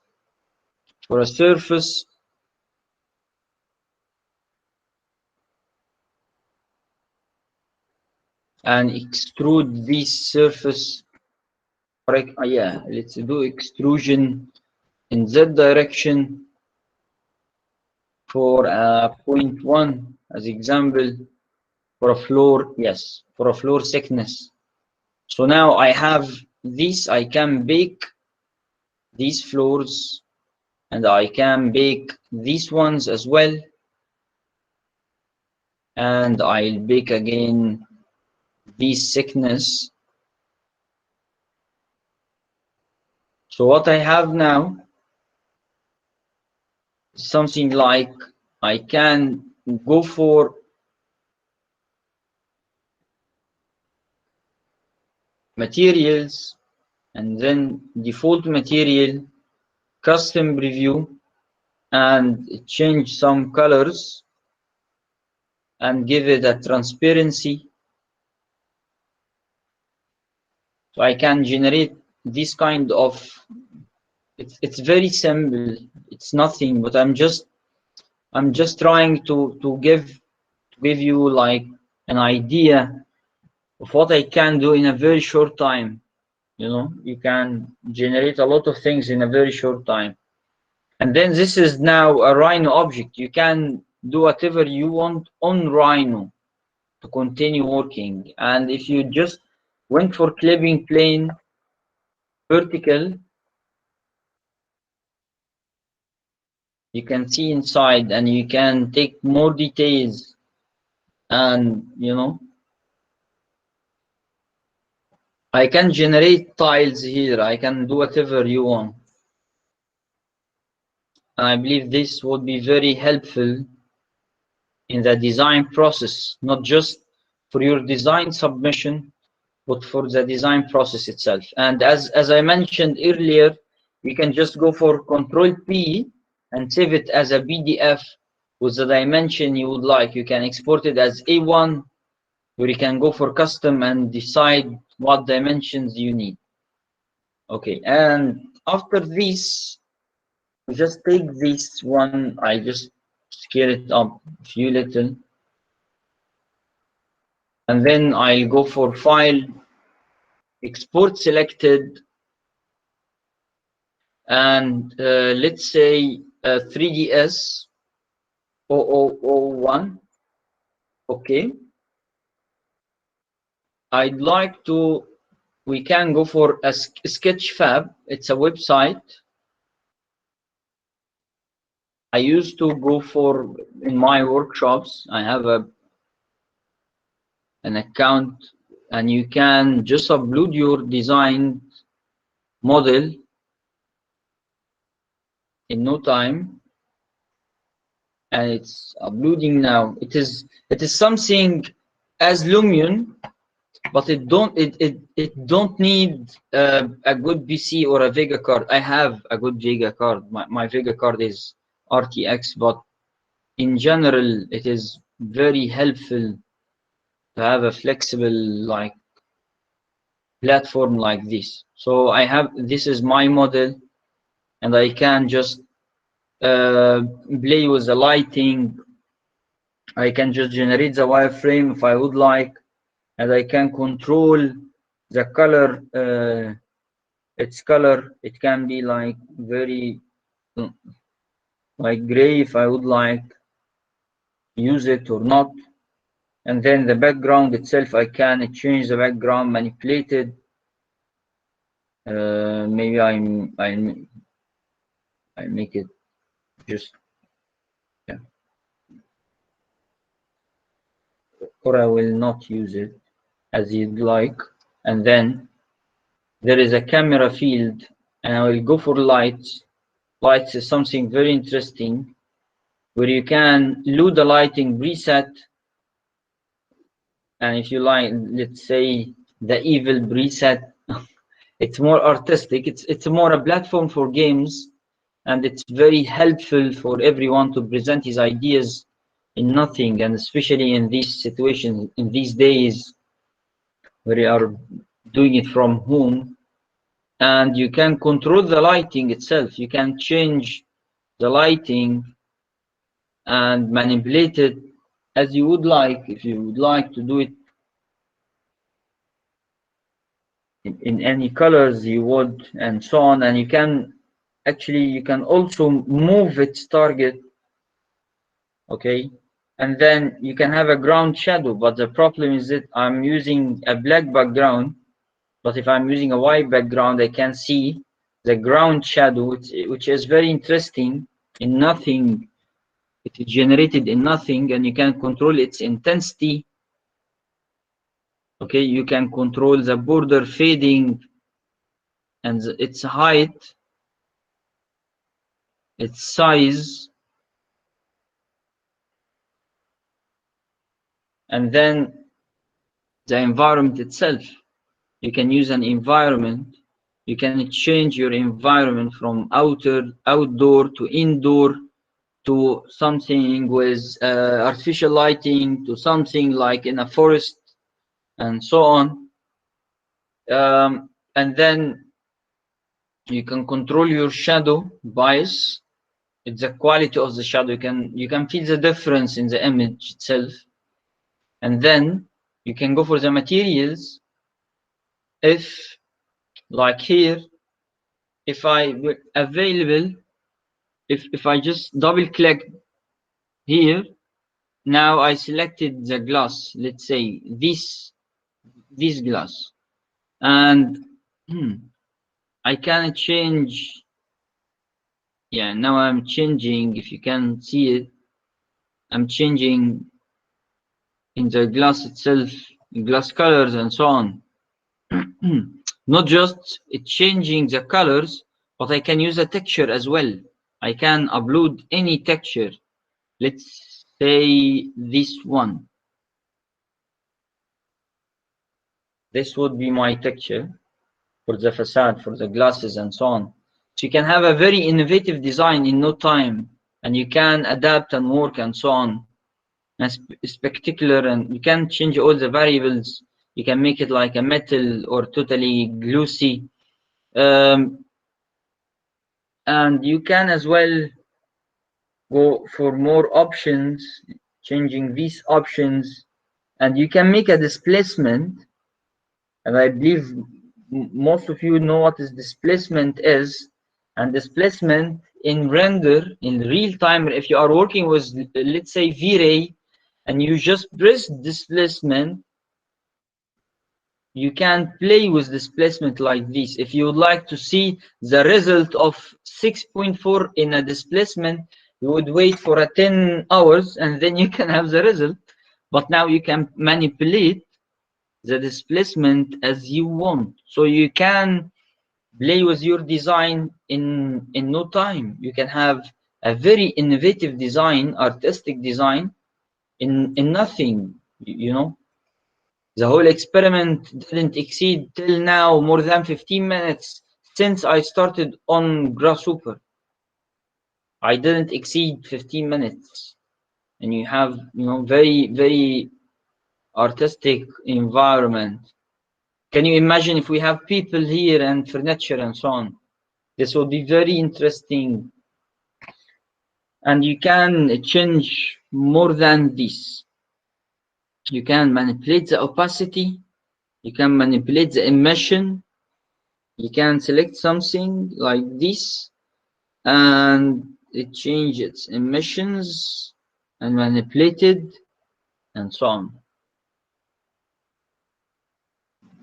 for a surface. And extrude this surface. Yeah, let's do extrusion in Z direction for 0.1 as example for a floor. Yes, for a floor thickness. So now I have this. I can bake these floors, and I can bake these ones as well. And I'll bake again this thickness. So what I have now is something like I can go for materials, and then default material, custom preview, and change some colors and give it a transparency. So I can generate this kind of, it's very simple, it's nothing, but I'm just trying to give you like an idea of what I can do in a very short time. You know, you can generate a lot of things in a very short time. And then this is now a Rhino object. You can do whatever you want on Rhino to continue working. And if you just went for clipping plane vertical, you can see inside and you can take more details. And you know, I can generate tiles here. I can do whatever you want. And I believe this would be very helpful in the design process, not just for your design submission, but for the design process itself. And as I mentioned earlier, you can just go for Control P and save it as a PDF with the dimension you would like. You can export it as A1 where you can go for custom and decide what dimensions you need. Okay, and after this, we just take this one, I just scale it up a few little, and then I'll go for file, export selected, and let's say 3ds 0001. Okay, I'd like to, we can go for a Sketchfab. It's a website. I used to go for, in my workshops, I have an account, and you can just upload your design model in no time, and it's uploading now. It is something as Lumion, but it don't need a good PC or a Vega card. I have a good Vega card. My Vega card is RTX, but in general it is very helpful to have a flexible like platform like this. So I have, this is my model, and I can just play with the lighting. I can just generate the wireframe if I would like, and I can control the color, its color. It can be like very like gray if I would like use it or not. And then the background itself, I can change the background, manipulate it. Maybe I make it just, yeah, or I will not use it as you'd like. And then there is a camera field, and I will go for lights. Lights is something very interesting, where you can load the lighting preset, and if you like, let's say the evil preset, it's more artistic. It's more a platform for games, and it's very helpful for everyone to present his ideas in nothing, and especially in these situations, in these days where you are doing it from home. And you can control the lighting itself. You can change the lighting and manipulate it as you would like. If you would like to do it in any colors you would, and so on. And you can actually, you can also move its target. Okay, and then you can have a ground shadow, but the problem is that I'm using a black background, but if I'm using a white background, I can see the ground shadow, which is very interesting. In nothing, it is generated in nothing, and you can control its intensity. Okay, you can control the border fading and its height, its size, and then the environment itself. You can use an environment. You can change your environment from outdoor to indoor, to something with artificial lighting, to something like in a forest, and so on. And then you can control your shadow bias. It's the quality of the shadow. You can feel the difference in the image itself. And then you can go for the materials. If, like here, if I were available, if I just double click here, now I selected the glass, let's say this glass, and I can change. Yeah, now I'm changing. If you can see it, I'm changing in the glass itself, glass colors and so on. Not just changing the colors, but I can use a texture as well. I can upload any texture. Let's say this one. This would be my texture for the facade, for the glasses and so on. So you can have a very innovative design in no time, and you can adapt and work and so on. and spectacular, and you can change all the variables. You can make it like a metal or totally glossy. And you can as well go for more options, changing these options, and you can make a displacement. And I believe most of you know what is displacement is. And displacement in render, in real time, if you are working with, let's say, V-Ray, and you just press displacement, you can play with displacement like this. If you would like to see the result of 6.4 in a displacement, you would wait for 10 hours and then you can have the result. But now you can manipulate the displacement as you want. So you can play with your design in no time. You can have a very innovative design, artistic design in nothing, you know. The whole experiment didn't exceed till now more than 15 minutes since I started on Grasshopper. I didn't exceed 15 minutes. And you have, you know, very, very artistic environment. Can you imagine if we have people here and furniture and so on? This will be very interesting. And you can change more than this. You can manipulate the opacity. You can manipulate the emission. You can select something like this and it changes its emissions and manipulated and so on.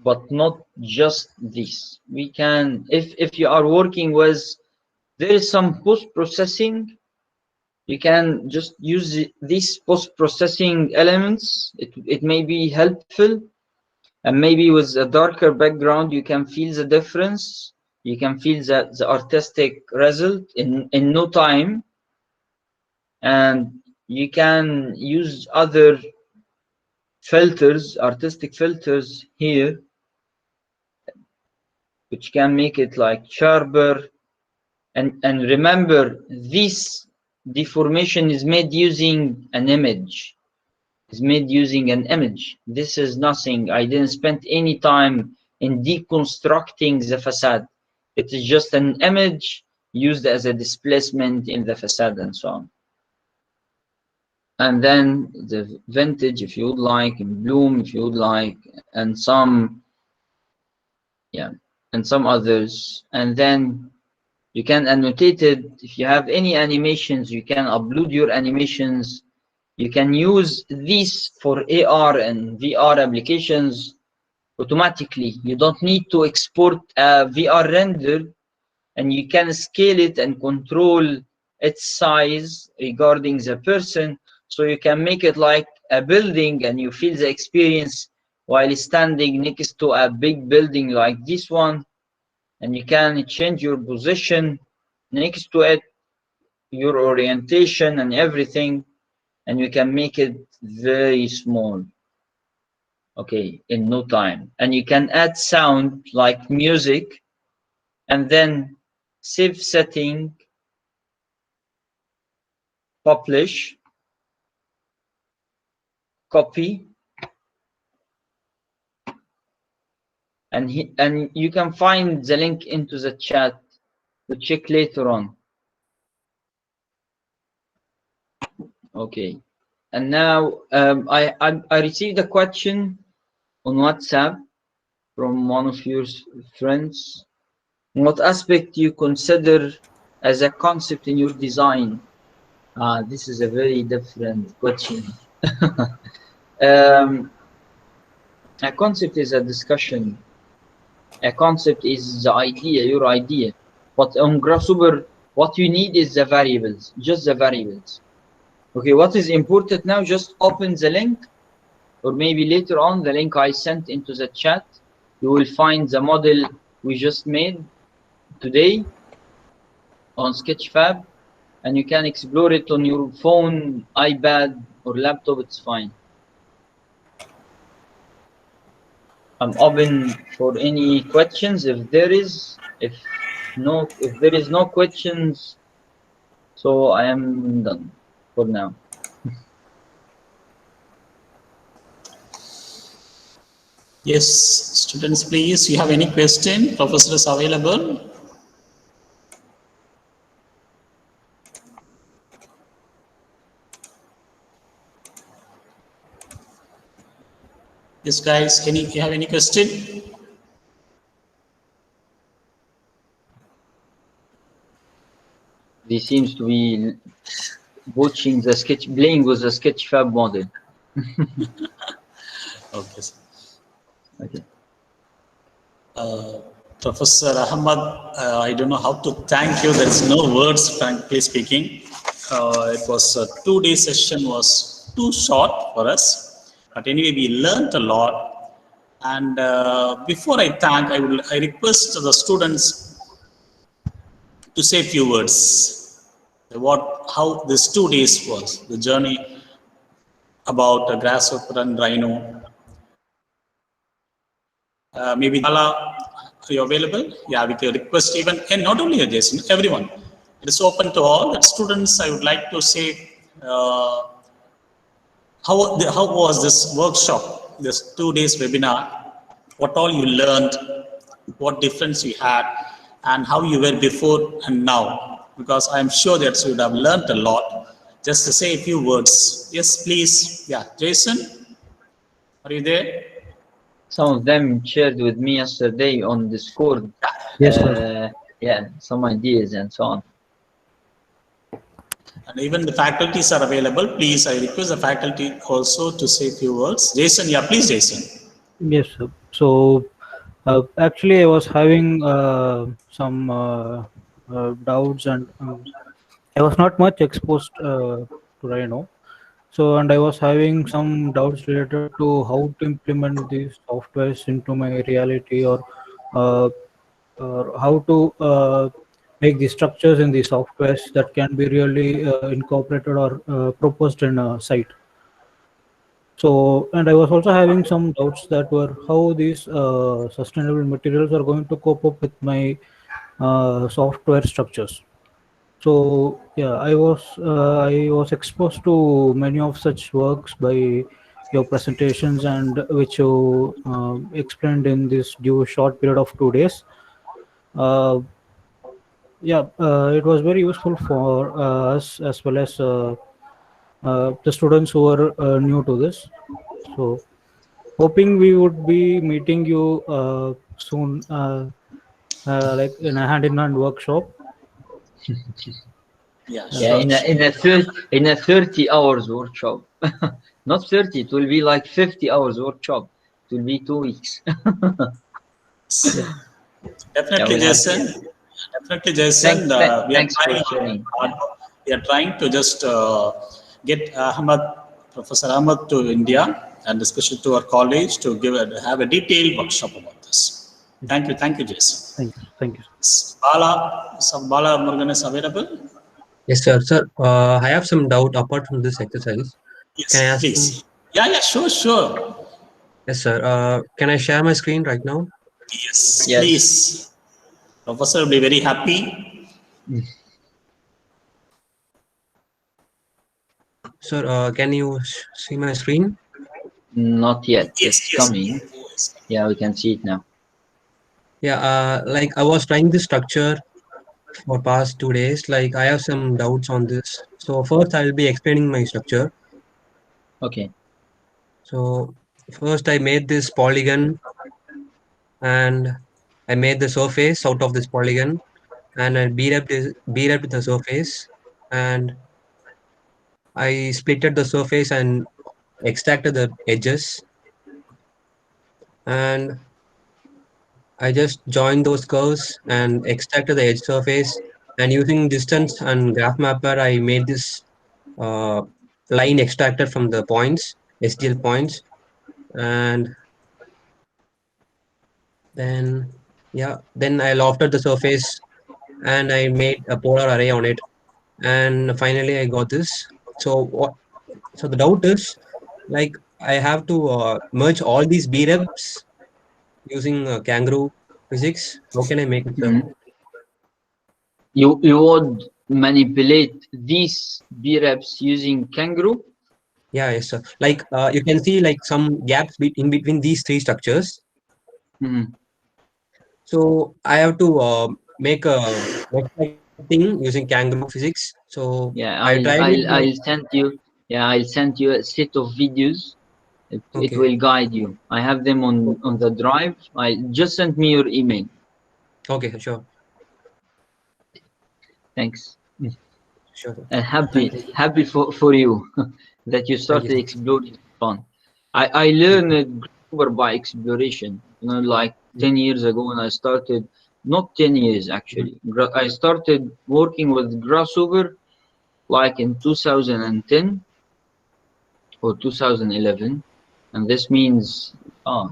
But not just this. We can, if you are working with, there is some post-processing, you can just use these post-processing elements. It may be helpful. And maybe with a darker background, you can feel the difference. You can feel the artistic result in no time. And you can use other filters, artistic filters here, which can make it like sharper. And remember, this deformation is made using an image. Is made using an image. This is nothing. I didn't spend any time in deconstructing the facade. It is just an image used as a displacement in the facade and so on. And then the vintage, if you would like, and bloom, if you would like, and some, yeah, and some others. And then you can annotate it. If you have any animations, you can upload your animations. You can use these for AR and VR applications automatically. You don't need to export a VR render, and you can scale it and control its size regarding the person. So you can make it like a building and you feel the experience while standing next to a big building like this one. And you can change your position next to it, your orientation and everything. And you can make it very small, okay, in no time. And you can add sound like music and then save setting, publish, copy, and you can find the link into the chat to check later on. Okay, and now I received a question on WhatsApp from one of your friends. What aspect do you consider as a concept in your design? This is a very different question. A concept is a discussion. A concept is the idea, your idea. But on Grasshopper, what you need is the variables, just the variables. Okay, what is important now? Just open the link, or maybe later on the link I sent into the chat. You will find the model we just made today on Sketchfab, and you can explore it on your phone, iPad, or laptop. It's fine. I'm open for any questions if there is. If there is no questions, so I am done for now. Yes, students, please. You have any question? Professor is available. Yes, guys. You have any question? He seems to be watching the playing with the Sketchfab model. Okay. Okay. Professor Ahmad, I don't know how to thank you. There's no words, frankly speaking. It was a 2-day session was too short for us, but anyway, we learned a lot. And before I thank, I request the students to say a few words. How this 2 days was, the journey about Grasshopper and Rhino. Maybe Bala, are you available? Yeah, with your request even, and not only Jason, everyone. It is open to all. The students, I would like to say, how was this workshop, this 2 days webinar? What all you learned, what difference you had, and how you were before and now? Because I am sure that you would have learned a lot. Just to say a few words. Yes, please. Yeah, Jason, are you there? Some of them shared with me yesterday on Discord. Yes, sir. Yeah, some ideas and so on. And even the faculties are available. Please, I request the faculty also to say a few words. Jason, yeah, please, Jason. Yes, sir. So actually, I was having some doubts, and I was not much exposed to Rhino. So, and I was having some doubts related to how to implement these softwares into my reality, uh, or how to make the structures in the softwares that can be really incorporated or proposed in a site. So, and I was also having some doubts that were how these sustainable materials are going to cope up with my software structures. So yeah, I was exposed to many of such works by your presentations, and which you explained in this due short period of 2 days. Uh, yeah, it was very useful for us as well as the students who are new to this. So hoping we would be meeting you soon, like in a hand-in-hand workshop. Yeah, Yeah, sure. in a 30 hours workshop. Not 30, it will be like 50 hours workshop. It will be 2 weeks. Yeah. Definitely, we'll have Jason. Definitely, Jason. Thanks for sharing. We are trying to just get Professor Ahmad to India, and especially to our college to have a detailed workshop about this. Thank you, Jason. Thank you. Bala Morgan is available. Yes, sir. Sir, I have some doubt apart from this exercise. Can I Yes, ask you? please. Yeah, sure. Yes, sir. Can I share my screen right now? Yes, Yes. please. Professor will be very happy. Sir, can you see my screen? Not yet. Yes, It's coming. Yes. Yeah, we can see it now. Yeah, like I was trying this structure for past 2 days. Like I have some doubts on this. So first I will be explaining my structure. Okay. So first I made this polygon, and I made the surface out of this polygon, and I beat up the surface, and I splitted the surface and extracted the edges, and I just joined those curves and extracted the edge surface, and using distance and graph mapper I made this uh, line extracted from the points, SDL points, and then I lofted the surface and I made a polar array on it, and finally I got this. So what? So the doubt is, like, I have to merge all these B reps using kangaroo physics. How can I make it, sir? You would manipulate these B reps using kangaroo? Yeah, yes, sir. Like you can see like some gaps in between these three structures. Mhm. So I have to make a website thing using Kangaroo physics. So Yeah, I tried it. I'll send you. Yeah, I'll send you a set of videos. It Okay, will guide you. I have them on the drive. I just send me your email. okay, sure, Thanks. sure, sir. And Thank you, happy for you that you thank you, started sir. exploring fun. I learned Grasshopper by exploration. Like 10 years ago when I started, not 10 years actually. I started working with Grasshopper like in 2010 or 2011, and this means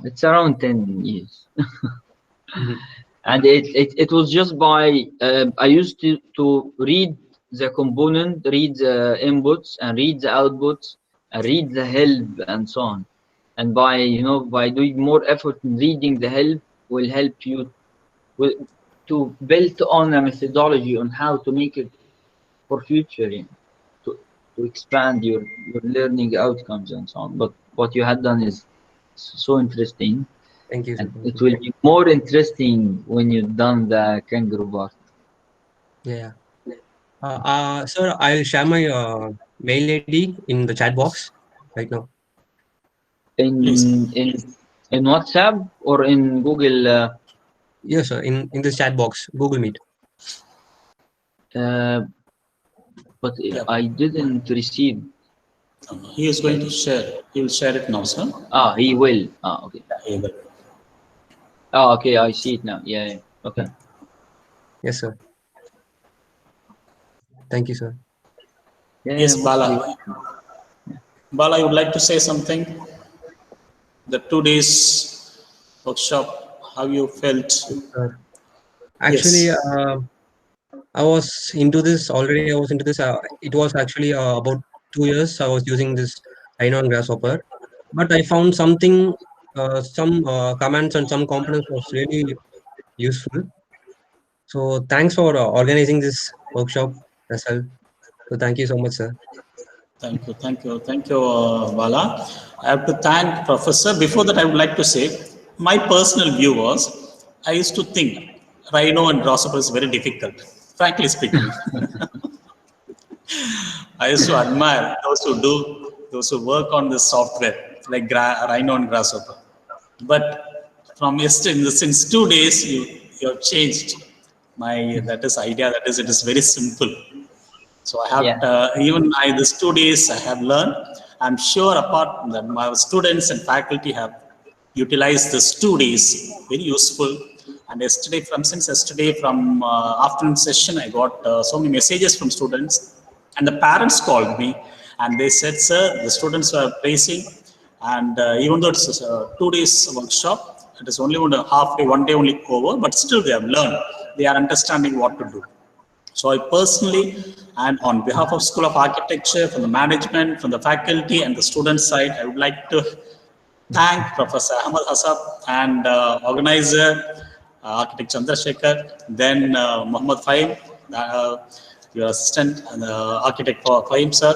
it's around 10 years. Mhm. And it was just by I used to read the component, read the inputs, and read the outputs, and read the help, and so on. And by doing more effort in reading the help will help you with, to build on a methodology on how to make it for future, to expand your learning outcomes and so on. But what you had done is so interesting, Thank you, sir. and Thank it you. will be more interesting when you've done the kangaroo part. Yeah. Sir, I'll share my mail ID in the chat box right now. Please. In WhatsApp or in Google. Yes, sir. In the chat box, Google Meet. Uh, but Yeah. I didn't receive. He is going to share. He will share it now, sir. He will. Okay. Yeah, he will. Okay, I see it now. Yeah, yeah. Okay. Yes, sir. Thank you, sir. Yeah, yeah, Yes, most Bala. welcome. Bala, you would like to say something? The 2 days workshop, how you felt? Sir. Actually, Yes. I was into this already. I was into this. It was actually about 2 years. I was using this Rhino and Grasshopper, but I found something, some commands and some components was really useful. So thanks for organizing this workshop as well. So thank you so much, sir. Thank you, Bala. I have to thank Professor. Before that, I would like to say my personal view was I used to think Rhino and Grasshopper is very difficult, frankly speaking. I used to admire those who work on this software like Rhino and Grasshopper. But from yesterday, since 2 days, you have changed my that is idea. That is, it is very simple. So I have Yeah. even I these 2 days I have learned. I'm sure apart that my students and faculty have utilized these 2 days very useful. And yesterday from afternoon session I got so many messages from students, and the parents called me and they said, "Sir, the students were praising, and even though it's a 2 days workshop, it is only one half day, one day only over, but still they have learned. They are understanding what to do." So I personally, and on behalf of School of Architecture, from the management, from the faculty and the student side, I would like to thank Professor Ahmad Hassab and organizer, Architect Chandrasekhar, then Muhammad Fahim, your assistant and architect for Fahim sir,